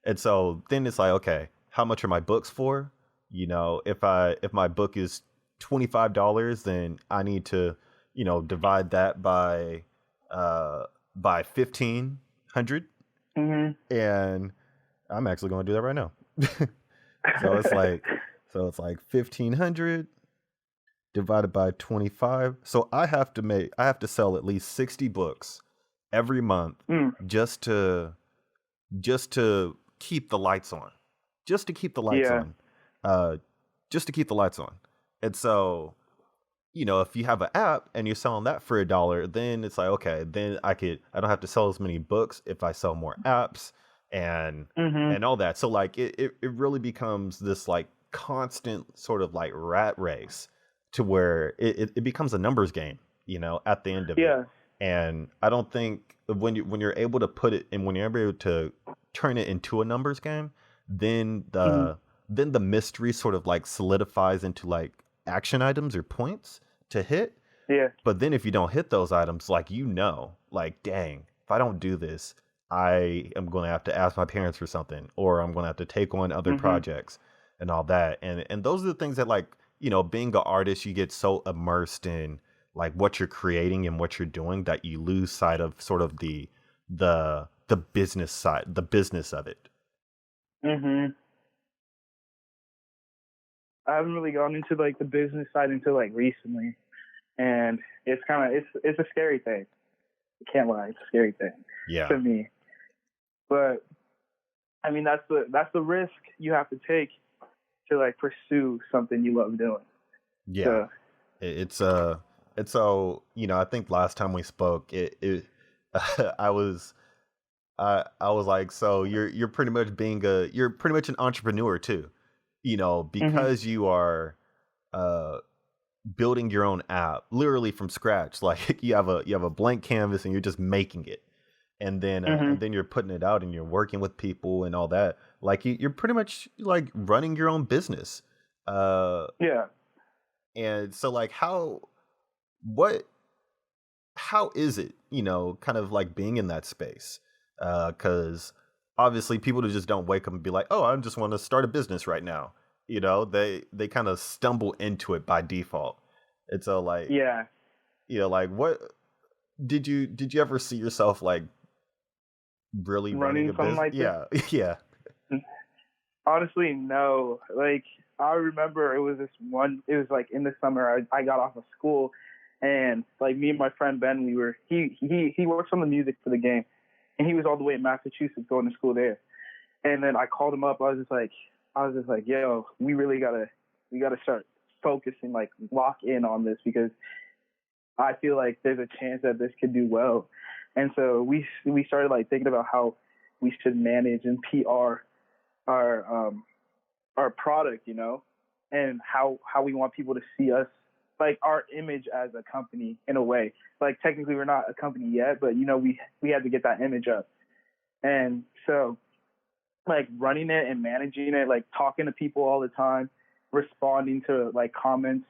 [SPEAKER 1] And so then it's like, okay, how much are my books for? If my book is $25, then I need to, divide that by 1,500,
[SPEAKER 2] Mhm.
[SPEAKER 1] and I'm actually going to do that right now. so it's like so it's like 1,500 divided by 25. So I have to sell at least 60 books every month
[SPEAKER 2] Mm.
[SPEAKER 1] just to just to keep the lights on. Just to keep the lights
[SPEAKER 2] Yeah.
[SPEAKER 1] on. Uh just to keep the lights on. And so, if you have an app and you're selling that for $1, then it's like, okay, then I don't have to sell as many books if I sell more apps and
[SPEAKER 2] Mhm.
[SPEAKER 1] and all that. So like it really becomes this like constant sort of like rat race to where it becomes a numbers game, at the end of it.
[SPEAKER 2] Yeah.
[SPEAKER 1] And I don't think when you're able to put it and when you're able to turn it into a numbers game, then
[SPEAKER 2] Mhm.
[SPEAKER 1] the mystery sort of like solidifies into like action items or points to hit.
[SPEAKER 2] Yeah.
[SPEAKER 1] But then if you don't hit those items, like, like, dang, if I don't do this, I am going to have to ask my parents for something, or I'm going to have to take on other
[SPEAKER 2] Mhm.
[SPEAKER 1] projects and all that. And those are the things that, like, being an artist, you get so immersed in like what you're creating and what you're doing that you lose sight of sort of the business side, the business of it.
[SPEAKER 2] Mhm. I haven't really gone into like the business side until like recently, and it's kind of it's a scary thing. I can't lie, it's a scary thing
[SPEAKER 1] Yeah.
[SPEAKER 2] to me. But I mean, that's the risk you have to take to like pursue something you love doing.
[SPEAKER 1] Yeah.
[SPEAKER 2] So
[SPEAKER 1] It's and so, I think last time we spoke, it I was I was like, so you're pretty much you're pretty much an entrepreneur too,
[SPEAKER 2] mhm.
[SPEAKER 1] because you are uh building your own app literally from scratch. Like you have a blank canvas and you're just making it, and
[SPEAKER 2] Mhm.
[SPEAKER 1] then you're putting it out and you're working with people and all that. Like you're pretty much like running your own business. Uh,
[SPEAKER 2] Yeah.
[SPEAKER 1] and so like what how is it, kind of like being in that space? Because obviously people just don't wake up and be like, oh, I just want to start a business right now. They kind of stumble into it by default. And so like,
[SPEAKER 2] Yeah.
[SPEAKER 1] like what did you ever see yourself like really running
[SPEAKER 2] Running
[SPEAKER 1] a
[SPEAKER 2] something
[SPEAKER 1] business?
[SPEAKER 2] like this.
[SPEAKER 1] Yeah, yeah.
[SPEAKER 2] Honestly, no. Like, I remember it was this one. It was like in the summer. I got off of school, and like me and my friend Ben, he works on the music for the game, and he was all the way in Massachusetts going to school there. And then I called him up. I was just like, yo, we gotta start focusing, like lock in on this, because I feel like there's a chance that this could do well. And so we started like thinking about how we should manage and PR our our product, and how we want people to see us like our image as a company in a way. Like technically we're not a company yet, but we had to get that image up. And so like running it and managing it, like talking to people all the time, responding to like comments,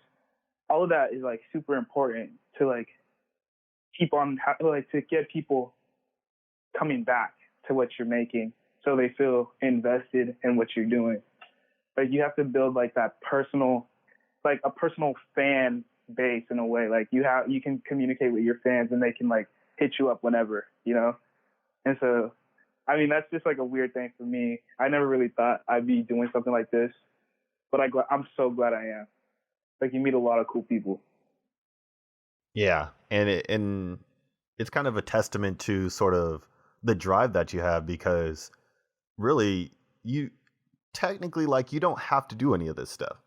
[SPEAKER 2] all of that is like super important to like keep on, like to get people coming back to what you're making so they feel invested in what you're doing. Like you have to build like that personal, like a personal fan base in a way. Like you can communicate with your fans and they can like hit you up whenever, And so, I mean, that's just like a weird thing for me. I never really thought I'd be doing something like this, but I'm so glad I am. Like you meet a lot of cool people.
[SPEAKER 1] Yeah, and it's kind of a testament to sort of the drive that you have, because really you technically, like, you don't have to do any of this stuff.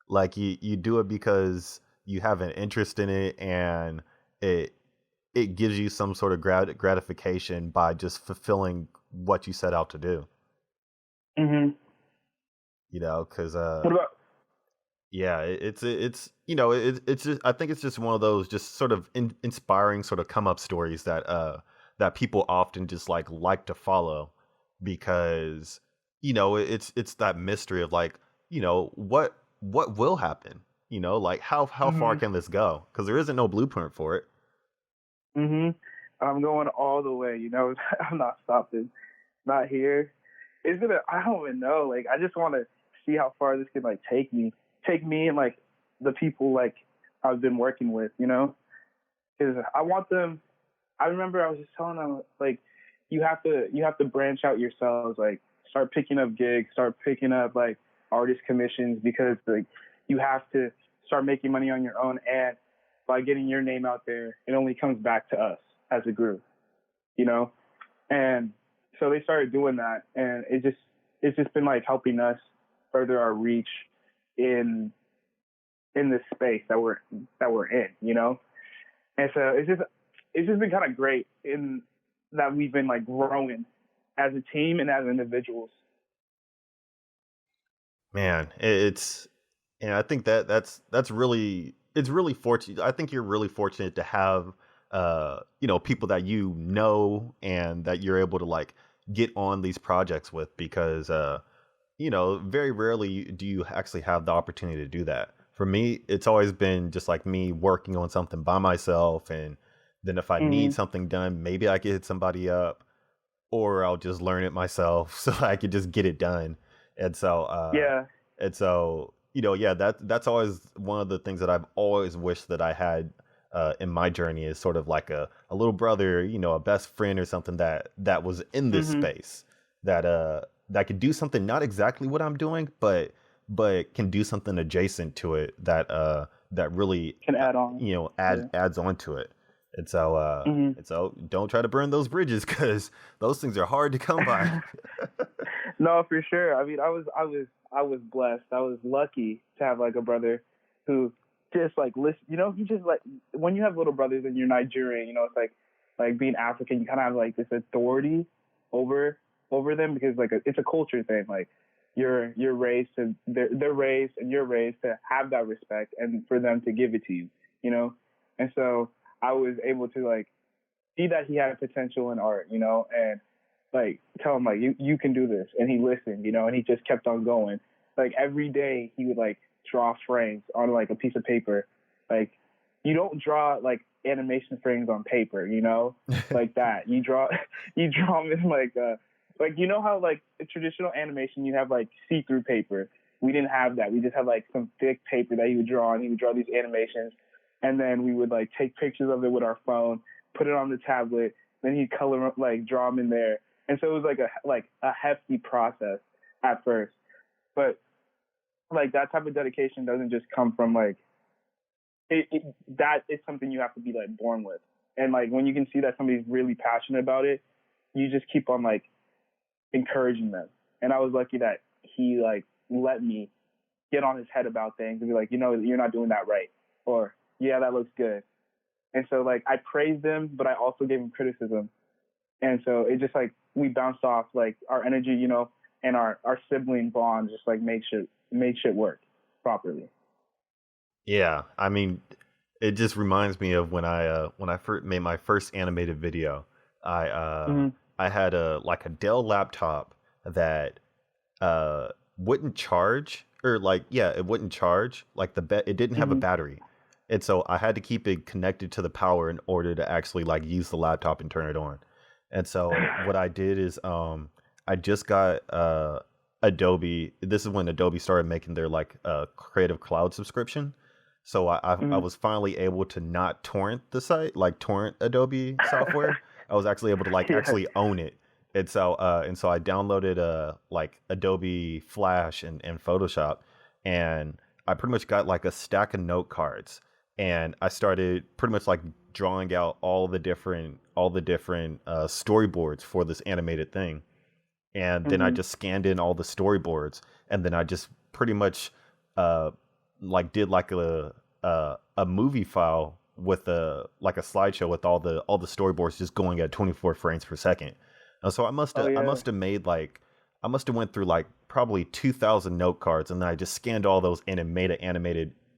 [SPEAKER 1] Like you do it because you have an interest in it, and it gives you some sort of gratification by just fulfilling what you set out to do.
[SPEAKER 2] Mm-hmm.
[SPEAKER 1] Because
[SPEAKER 2] What about?
[SPEAKER 1] yeah, it's it's just, I think it's just one of those just sort of inspiring sort of come up stories that people often just like to follow, because it's that mystery of like, what will happen, like how far
[SPEAKER 2] Mm-hmm.
[SPEAKER 1] can this go, because there isn't no blueprint for it.
[SPEAKER 2] Mm-hmm. I'm going all the way. I'm not stopping. Not here. I don't even know. Like, I just want to see how far this can like take me and like the people like I've been working with, because I want them. I remember I was just telling them like, you have to branch out yourselves, like start picking up gigs, start picking up like artist commissions, because like you have to start making money on your own, and by getting your name out there, it only comes back to us as a group, and so they started doing that, and it's just been like helping us further our reach in this space that we're in, And so it's just been kind of great in that we've been like growing as a team and as individuals.
[SPEAKER 1] Man, it's and I think that's really, it's really fortunate. I think you're really fortunate to have people that and that you're able to like get on these projects with, because very rarely do you actually have the opportunity to do that. For me, it's always been just like me working on something by myself, and then if I need
[SPEAKER 2] Mm-hmm.
[SPEAKER 1] something done, maybe I could hit somebody up, or I'll just learn it myself so I could just get it done. And so,
[SPEAKER 2] Yeah.
[SPEAKER 1] yeah, that's always one of the things that I've always wished that I had in my journey, is sort of like a little brother, a best friend or something that was in this
[SPEAKER 2] Mm-hmm.
[SPEAKER 1] space, that could do something not exactly what I'm doing, but can do something adjacent to it, that really
[SPEAKER 2] Can add on. Yeah.
[SPEAKER 1] adds on to it.
[SPEAKER 2] Mm-hmm.
[SPEAKER 1] And so don't try to burn those bridges, because those things are hard to come by.
[SPEAKER 2] No, for sure. I mean, I was blessed. I was lucky to have like a brother who just like listen. He just like, when you have little brothers and you're Nigerian, it's like being African, you kind of have like this authority over them, because like it's a culture thing. Like you're raised to they're raised and you're raised to have that respect, and for them to give it to you. And so I was able to like see that he had potential in art, and like tell him like you can do this, and he listened, and he just kept on going. Like every day he would like draw frames on like a piece of paper. Like you don't draw like animation frames on paper, like that. You draw them in like how like a traditional animation you have like see-through paper. We didn't have that. We just had like some thick paper that he would draw on. He would draw these animations, and then we would like take pictures of it with our phone, put it on the tablet, then he'd color like draw them in there. And so it was like a hefty process at first, but like that type of dedication doesn't just come from like that is something you have to be like born with. And like when you can see that somebody's really passionate about it, you just keep on like encouraging them. And I was lucky that he like let me get on his head about things and be like, you're not doing that right, or yeah, that looks good. And so like I praised him, but I also gave him criticism. And so it just like we bounced off like our energy, and our sibling bond just like made shit work properly.
[SPEAKER 1] Yeah, I mean, it just reminds me of when I first made my first animated video. I
[SPEAKER 2] Hmm.
[SPEAKER 1] I had a like a Dell laptop that uh wouldn't charge, or like, yeah, it wouldn't charge, like it didn't have a
[SPEAKER 2] Hmm.
[SPEAKER 1] battery. And so I had to keep it connected to the power in order to actually like use the laptop and turn it on. And so what I did is I just got Adobe. This is when Adobe started making their like Creative Cloud subscription. So I
[SPEAKER 2] Hmm.
[SPEAKER 1] was finally able to not torrent the site, like torrent Adobe software. I was actually able to like
[SPEAKER 2] Yeah.
[SPEAKER 1] actually own it. And so I downloaded like Adobe Flash and Photoshop, and I pretty much got like a stack of note cards, and I started pretty much like drawing out all the different storyboards for this animated thing. And then I
[SPEAKER 2] Hmm.
[SPEAKER 1] just scanned in all the storyboards, and then I just pretty much uh like did like a movie file with a like a slideshow with all the storyboards just going at 24 frames per second. And so
[SPEAKER 2] Oh
[SPEAKER 1] I
[SPEAKER 2] yeah.
[SPEAKER 1] must have made like I must have went through like probably 2,000 note cards, and then I just scanned all those and made an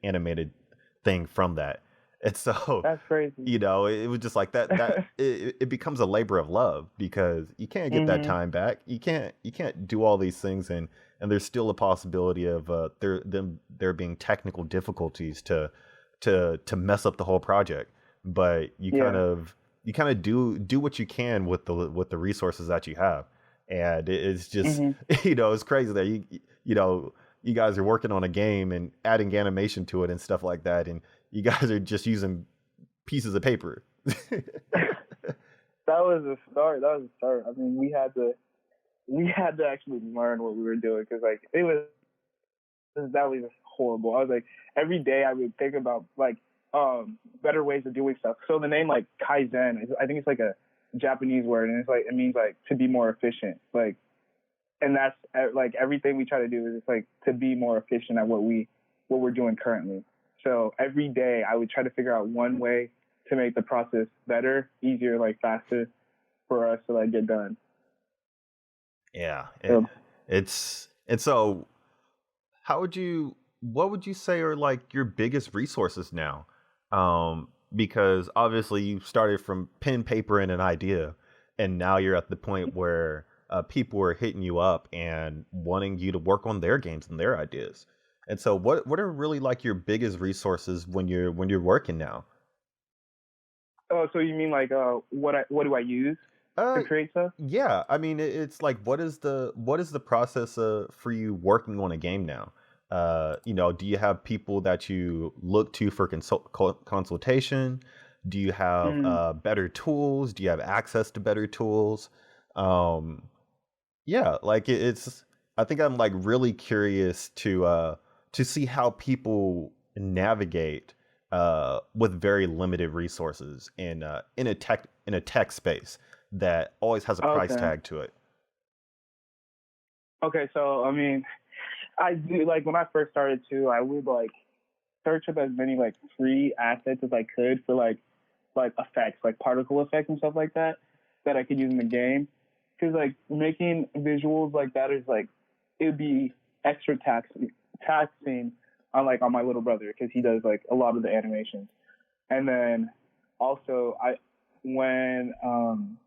[SPEAKER 1] animated thing from that. And so,
[SPEAKER 2] That's crazy.
[SPEAKER 1] it was just like it becomes a labor of love, because you can't get that
[SPEAKER 2] Hmm.
[SPEAKER 1] time back. You can't do all these things, and there's still a possibility of there being technical difficulties to mess up the whole project. But
[SPEAKER 2] Yeah.
[SPEAKER 1] you kind of do what you can with the resources that you have. And it's just
[SPEAKER 2] Hmm.
[SPEAKER 1] it's crazy that you know you guys are working on a game and adding animation to it and stuff like that, and you guys are just using pieces of paper.
[SPEAKER 2] That was a start. That was a start. I mean, we had to actually learn what we were doing because like it was that was just horrible. I was like every day I would think about like better ways of doing stuff. So the name like Kaizen I think it's like a Japanese word, and it's like it means like to be more efficient. Like, and that's like everything we try to do is just like to be more efficient at what we're doing currently. So every day I would try to figure out one way to make the process better, easier, like faster for us to like get done.
[SPEAKER 1] Yeah,
[SPEAKER 2] So,
[SPEAKER 1] it's and so how would you what would you say are like your biggest resources now? Because obviously you started from pen, paper, and an idea, and now you're at the point where people are hitting you up and wanting you to work on their games and their ideas. And so what are really like your biggest resources when you're working now?
[SPEAKER 2] oh, so you mean like what do I use to
[SPEAKER 1] Uh,
[SPEAKER 2] create stuff?
[SPEAKER 1] yeah. I mean, it's like, what is the process for you working on a game now? Do you have people that you look to for consultation? Do you have
[SPEAKER 2] Mm.
[SPEAKER 1] better tools? Do you have access to better tools? Um, yeah, like it's. I think I'm like really curious to see how people navigate with very limited resources in a tech space that always has a price
[SPEAKER 2] Okay.
[SPEAKER 1] tag to it.
[SPEAKER 2] Okay. So I mean, I do like when I first started too. I would like search up as many like free assets as I could for like effects, like particle effects and stuff like that I could use in the game. Because like making visuals like that is like it would be extra taxing on like on my little brother because he does like a lot of the animations. And then also when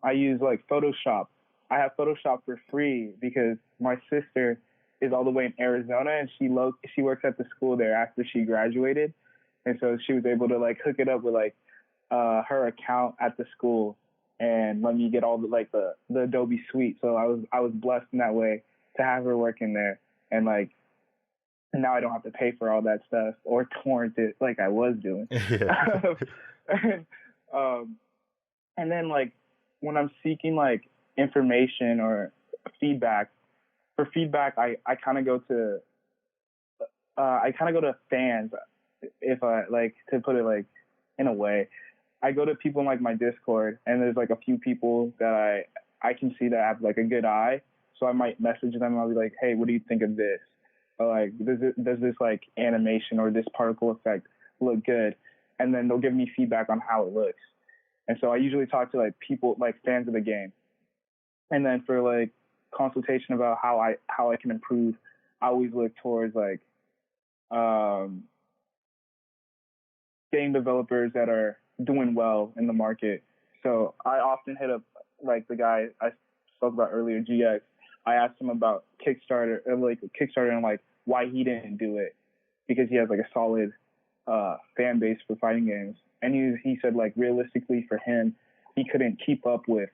[SPEAKER 2] I use like Photoshop, I have Photoshop for free because my sister is all the way in Arizona and she works at the school there after she graduated, and so she was able to like hook it up with like her account at the school and let me get all the like the Adobe suite. So I was blessed in that way to have her working there, and like now I don't have to pay for all that stuff or torrent it like I was doing.
[SPEAKER 1] Yeah.
[SPEAKER 2] and, um, and then like when I'm seeking like information or feedback, for feedback I kind of go to fans, if I like to put it like in a way. I go to people in like my Discord, and there's like a few people that I can see that have like a good eye, so I might message them and I'll be like, hey, what do you think of this? Or like, does this like animation or this particle effect look good? And then they'll give me feedback on how it looks. And so I usually talk to like people like fans of the game, and then for like consultation about how I can improve, I always look towards like um game developers that are doing well in the market. So I often hit up like the guy I spoke about earlier, GX. I asked him about Kickstarter, and like why he didn't do it, because he has like a solid fan base for fighting games. And he said like realistically for him, he couldn't keep up with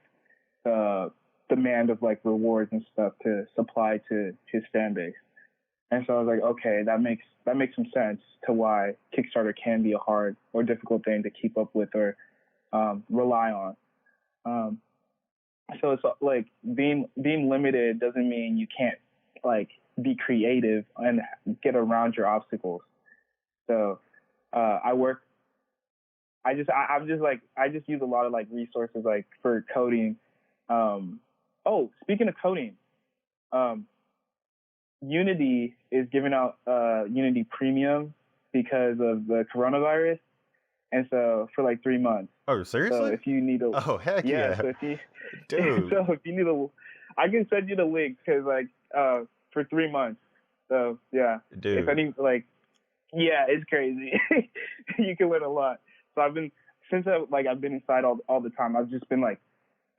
[SPEAKER 2] the demand of like rewards and stuff to supply to his fan base. And so I was like, okay, that makes some sense to why Kickstarter can be a hard or difficult thing to keep up with or rely on. So it's like being limited doesn't mean you can't like be creative and get around your obstacles. So I just use a lot of like resources like for coding. Speaking of coding, Unity is giving out Unity Premium because of the coronavirus, and so for like 3 months.
[SPEAKER 1] Oh, seriously?
[SPEAKER 2] So if you need
[SPEAKER 1] heck yeah.
[SPEAKER 2] So if you
[SPEAKER 1] dude,
[SPEAKER 2] so if you need I can send you the link because like for 3 months. So yeah,
[SPEAKER 1] dude.
[SPEAKER 2] If any yeah, it's crazy. You can learn a lot. So I've been inside all the time. I've just been like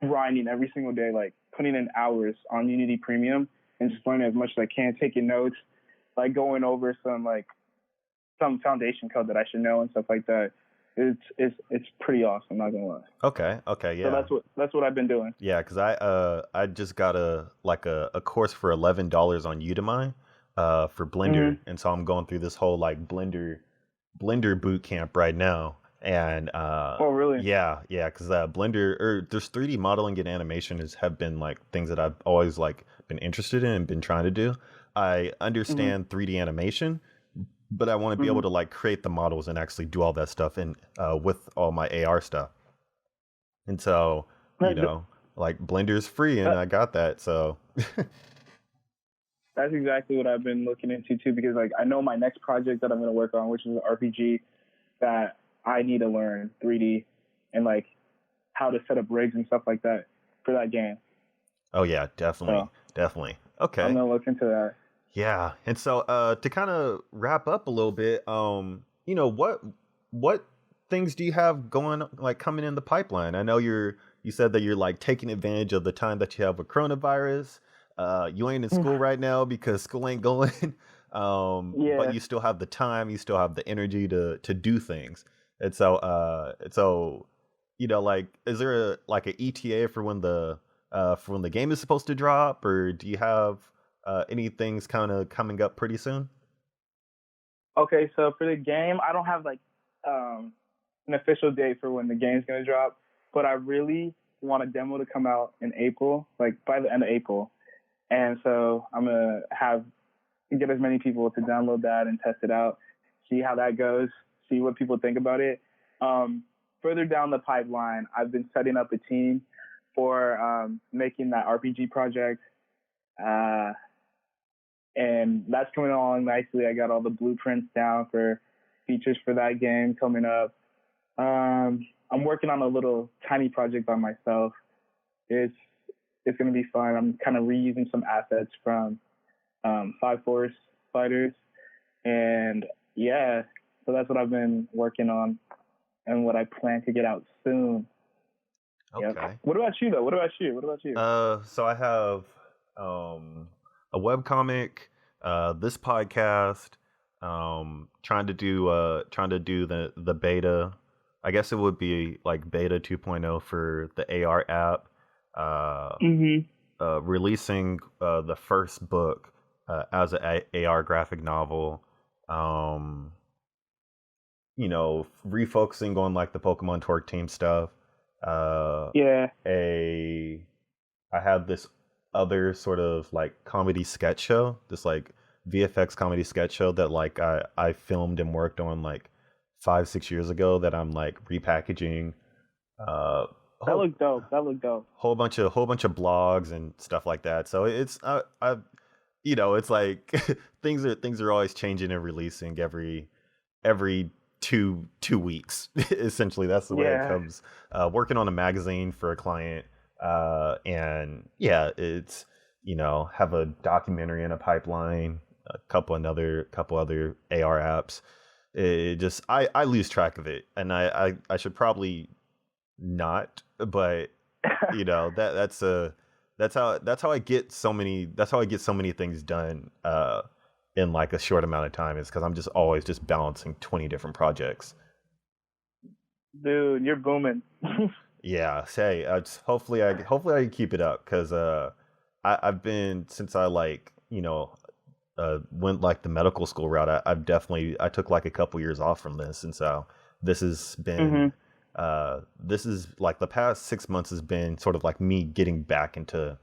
[SPEAKER 2] grinding every single day, like putting in hours on Unity Premium and just learning as much as I can, taking notes, like going over some foundation code that I should know and stuff like that. It's pretty awesome, not gonna lie.
[SPEAKER 1] Okay, yeah.
[SPEAKER 2] So that's what I've been doing.
[SPEAKER 1] Yeah, because I just got a course for $11 on Udemy for Blender, and so I'm going through this whole like Blender boot camp right now. And
[SPEAKER 2] oh really?
[SPEAKER 1] Yeah, because Blender there's 3D modeling and animation have been like things that I've always like been interested in and been trying to do. I understand 3D animation, but I want to be able to like create the models and actually do all that stuff and with all my AR stuff. And so, like Blender's free and I got that. So
[SPEAKER 2] that's exactly what I've been looking into too, because like I know my next project that I'm going to work on, which is an RPG, that I need to learn 3D and like how to set up rigs and stuff like that for that game.
[SPEAKER 1] Oh yeah, definitely. Okay.
[SPEAKER 2] I'm gonna look into that.
[SPEAKER 1] Yeah, and so to kind of wrap up a little bit, what things do you have going like coming in the pipeline? I know you said that you're like taking advantage of the time that you have with coronavirus. You ain't in school right now because school ain't going. But you still have the time, you still have the energy to do things. And so like is there an ETA for when the game is supposed to drop, or do you have any things kind of coming up pretty soon?
[SPEAKER 2] Okay, so for the game, I don't have like an official date for when the game's gonna drop, but I really want a demo to come out in April, like by the end of April. And so I'm gonna get as many people to download that and test it out, see how that goes, see what people think about it. Further down the pipeline, I've been setting up a team for making that RPG project. And that's coming along nicely. I got all the blueprints down for features for that game coming up. I'm working on a little tiny project by myself. It's going to be fun. I'm kind of reusing some assets from Five Force Fighters. And yeah, so that's what I've been working on and what I plan to get out soon.
[SPEAKER 1] Okay.
[SPEAKER 2] Yep. What about you, though? What about you?
[SPEAKER 1] So I have a webcomic, this podcast, trying to do the beta. I guess it would be like beta 2.0 for the AR app. Releasing the first book as an AR graphic novel. Refocusing on like the Pokemon Torque team stuff. I have this other sort of like comedy sketch show, this like VFX comedy sketch show that like I filmed and worked on like 5-6 years ago that I'm like repackaging.
[SPEAKER 2] That looked dope.
[SPEAKER 1] Whole bunch of blogs and stuff like that. So it's it's like things are always changing and releasing every two weeks. Essentially, that's the way it comes. Working on a magazine for a client, and it's have a documentary in a pipeline, a couple other AR apps. It just I lose track of it, and I should probably not, but you know that's how I get so many things done in like a short amount of time, is because I'm just always just balancing 20 different projects.
[SPEAKER 2] Dude, you're booming.
[SPEAKER 1] Yeah, say hopefully I can keep it up, because I've been, since I like, went like the medical school route. I've definitely, I took like a couple years off from this, and so this has been
[SPEAKER 2] Mhm.
[SPEAKER 1] this is like the past 6 months has been sort of like me getting back into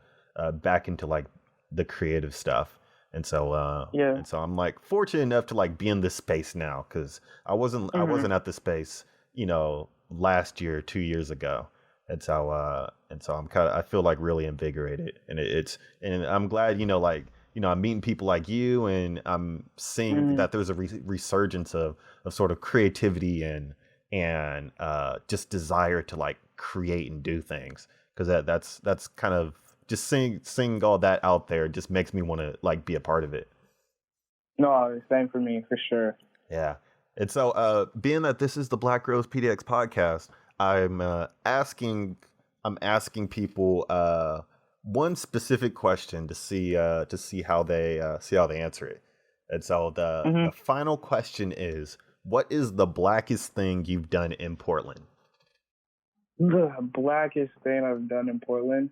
[SPEAKER 1] like the creative stuff.
[SPEAKER 2] Yeah.
[SPEAKER 1] And so I'm like fortunate enough to like be in this space now, because I
[SPEAKER 2] Mhm.
[SPEAKER 1] wasn't at this space, last year, 2 years ago. And so I feel like really invigorated, and and I'm glad, I'm meeting people like you, and I'm seeing
[SPEAKER 2] Mhm.
[SPEAKER 1] that there's a resurgence of sort of creativity and just desire to like create and do things, because that's kind of just seeing all that out there just makes me want to like be a part of it.
[SPEAKER 2] No, same for me for sure.
[SPEAKER 1] Yeah. And so, being that this is the Black Rose PDX podcast, I'm I'm asking people one specific question to see how they answer it. And so
[SPEAKER 2] Mhm.
[SPEAKER 1] the final question is, what is the blackest thing you've done in Portland?
[SPEAKER 2] The blackest thing I've done in Portland.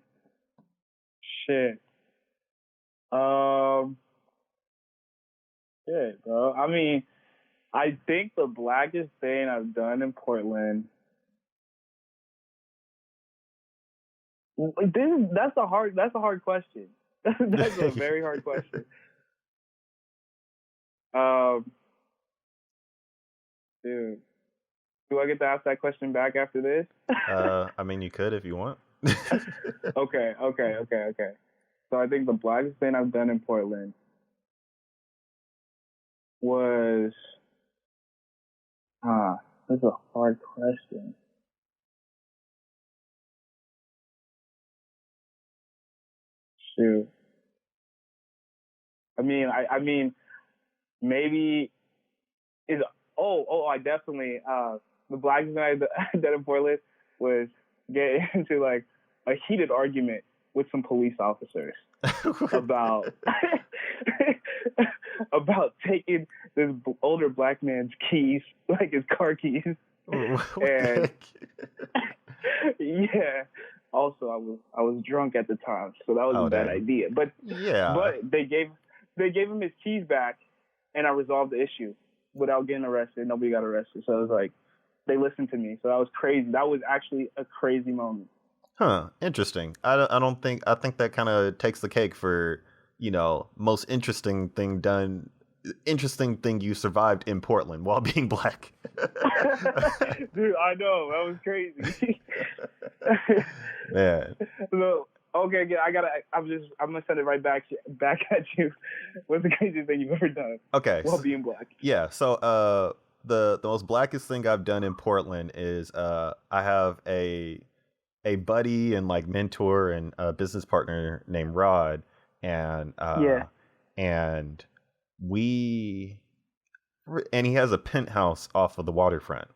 [SPEAKER 2] Shit. Um. Shit, bro. I mean, I think the blackest thing I've done in Portland. That's a hard question. That's a very hard question. Um, dude, do I get to ask that question back after this?
[SPEAKER 1] I mean, you could if you want.
[SPEAKER 2] Okay. So I think the blackest thing I've done in Portland was, that's a hard question. Shoot. I mean, maybe is I definitely the blackest thing I done in Portland was get into like a heated argument with some police officers about about taking this older black man's keys, like his car keys,
[SPEAKER 1] What
[SPEAKER 2] and
[SPEAKER 1] the
[SPEAKER 2] yeah. Also, I was drunk at the time, so that was
[SPEAKER 1] Oh,
[SPEAKER 2] a bad
[SPEAKER 1] dang.
[SPEAKER 2] idea. But
[SPEAKER 1] Yeah.
[SPEAKER 2] they gave him his keys back, and I resolved the issue without getting arrested. Nobody got arrested, so it was like they listened to me. So that was crazy. That was actually a crazy moment.
[SPEAKER 1] Huh. Interesting. I don't think, I think that kind of takes the cake for, most interesting thing you survived in Portland while being black.
[SPEAKER 2] Dude, I know that was crazy.
[SPEAKER 1] Man.
[SPEAKER 2] So, okay, yeah, I'm gonna send it right back at you. What's the craziest thing you've ever done
[SPEAKER 1] Okay.
[SPEAKER 2] while being black?
[SPEAKER 1] Yeah. So, the most blackest thing I've done in Portland is, I have a buddy and like mentor and a business partner named Rod, and
[SPEAKER 2] Yeah.
[SPEAKER 1] and we and he has a penthouse off of the waterfront.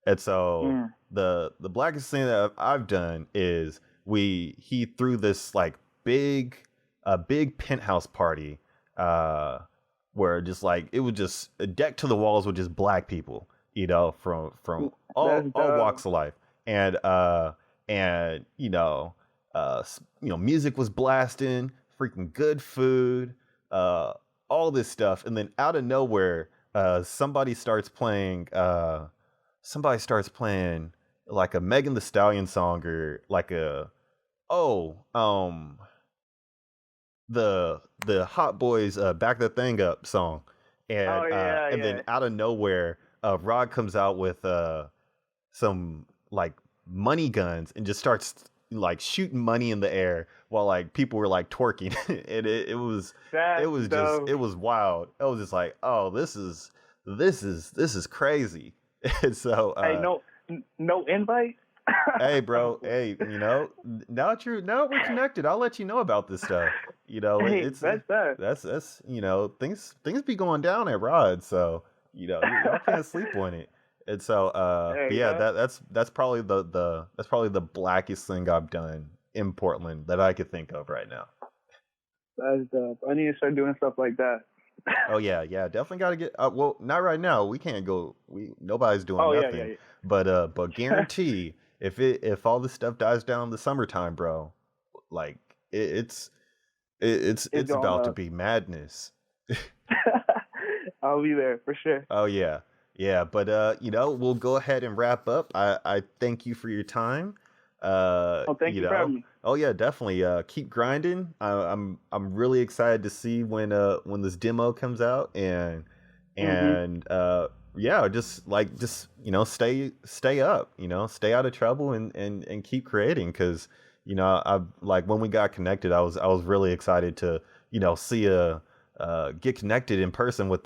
[SPEAKER 1] And so
[SPEAKER 2] Mm.
[SPEAKER 1] the blackest thing that I've done is he threw this like big a big penthouse party, uh where just like it was just a deck to the walls with just black people, from
[SPEAKER 2] That's
[SPEAKER 1] all
[SPEAKER 2] dope.
[SPEAKER 1] walks of life. And music was blasting, freaking good food, uh all this stuff. And then out of nowhere, somebody starts playing like a Megan the Stallion song, or like a oh the Hot Boys, Back That Thing Up song.
[SPEAKER 2] Oh yeah,
[SPEAKER 1] And then
[SPEAKER 2] yeah.
[SPEAKER 1] out of nowhere, Rod comes out with some like money guns and just starts like shooting money in the air while like people were like twerking. And it
[SPEAKER 2] That's
[SPEAKER 1] was just,
[SPEAKER 2] dope.
[SPEAKER 1] it was wild. I was just like, oh, this is crazy. And so
[SPEAKER 2] Hey, no invite.
[SPEAKER 1] hey bro, hey, now we're connected. I'll let you know about this stuff.
[SPEAKER 2] Hey,
[SPEAKER 1] It's
[SPEAKER 2] that's that.
[SPEAKER 1] that's things be going down at Rod. So Y'all can't sleep on it. And so,
[SPEAKER 2] There
[SPEAKER 1] but
[SPEAKER 2] you
[SPEAKER 1] yeah,
[SPEAKER 2] go.
[SPEAKER 1] that's probably that's probably the blackest thing I've done in Portland that I could think of right now.
[SPEAKER 2] That's dope. I need to start doing stuff like that.
[SPEAKER 1] Oh yeah, yeah, definitely got to get. Well, not right now. We can't go. Nobody's doing
[SPEAKER 2] Oh yeah, yeah,
[SPEAKER 1] nothing.
[SPEAKER 2] yeah.
[SPEAKER 1] But guarantee if all this stuff dies down in the summertime, bro, like it's
[SPEAKER 2] It's
[SPEAKER 1] it's
[SPEAKER 2] going
[SPEAKER 1] about to
[SPEAKER 2] up.
[SPEAKER 1] be madness.
[SPEAKER 2] I'll be there for sure.
[SPEAKER 1] Oh yeah, yeah. But we'll go ahead and wrap up. I thank you for your time.
[SPEAKER 2] Oh, thank you for having me.
[SPEAKER 1] Oh yeah, definitely. Keep grinding. I'm really excited to see when this demo comes out
[SPEAKER 2] Hmm.
[SPEAKER 1] and yeah, just stay up. Stay out of trouble and keep creating because I like when we got connected, I was really excited to see get connected in person with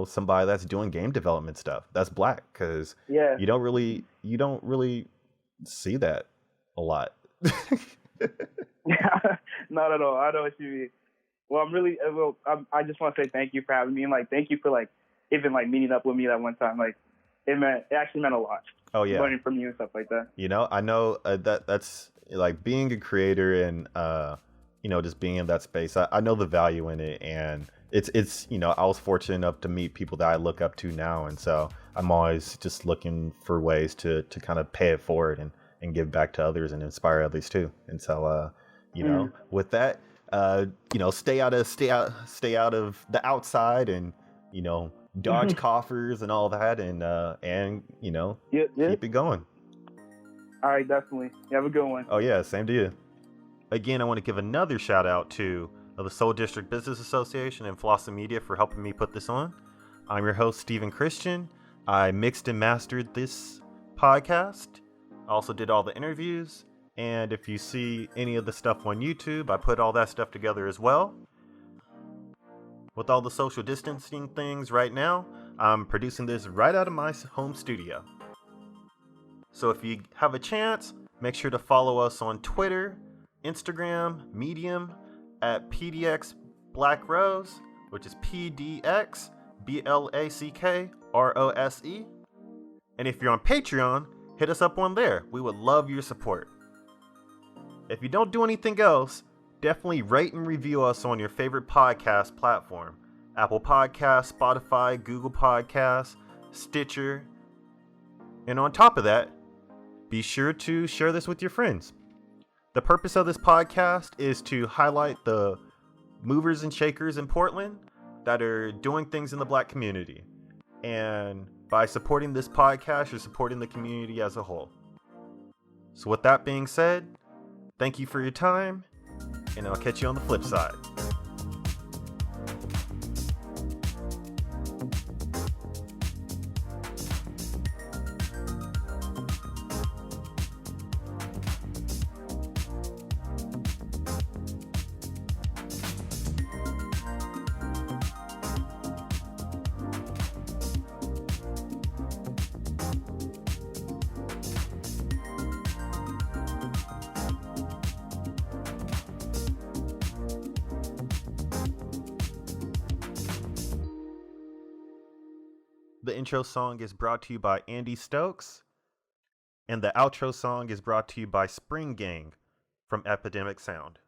[SPEAKER 1] somebody that's doing game development stuff that's black because
[SPEAKER 2] Yeah.
[SPEAKER 1] you don't really see that a lot.
[SPEAKER 2] Yeah. Not at all. I know what you mean. Well, I just want to say thank you for having me, and like thank you for like even like meeting up with me that one time. Like it actually meant a lot.
[SPEAKER 1] Oh yeah,
[SPEAKER 2] Learning from you and stuff like that.
[SPEAKER 1] I know that's like being a creator and just being in that space. I know the value in it, and it's I was fortunate enough to meet people that I look up to now, and so I'm always just looking for ways to kind of pay it forward and give back to others and inspire others too. And so with that, stay out of the outside and dodge coffers and all that, and
[SPEAKER 2] Yeah. Yeah.
[SPEAKER 1] keep it going.
[SPEAKER 2] All right. Definitely. You have a good one.
[SPEAKER 1] Oh yeah, same to you. Again, I want to give another shout out to the Soul District Business Association and Flossin Media for helping me put this on. I'm your host, Stephen Christian. I mixed and mastered this podcast. I also did all the interviews. And if you see any of the stuff on YouTube, I put all that stuff together as well. With all the social distancing things right now, I'm producing this right out of my home studio. So if you have a chance, make sure to follow us on Twitter, Instagram, Medium at PDX Black Rose, which is PDX BLACKROSE. And if you're on Patreon, hit us up on there. We would love your support. If you don't do anything else, definitely rate and review us on your favorite podcast platform. Apple Podcasts, Spotify, Google Podcasts, Stitcher. And on top of that, be sure to share this with your friends. The purpose of this podcast is to highlight the movers and shakers in Portland that are doing things in the Black community. And by supporting this podcast, you're supporting the community as a whole. So with that being said, thank you for your time, and I'll catch you on the flip side. The intro song is brought to you by Andy Stokes, and the outro song is brought to you by Spring Gang from Epidemic Sound.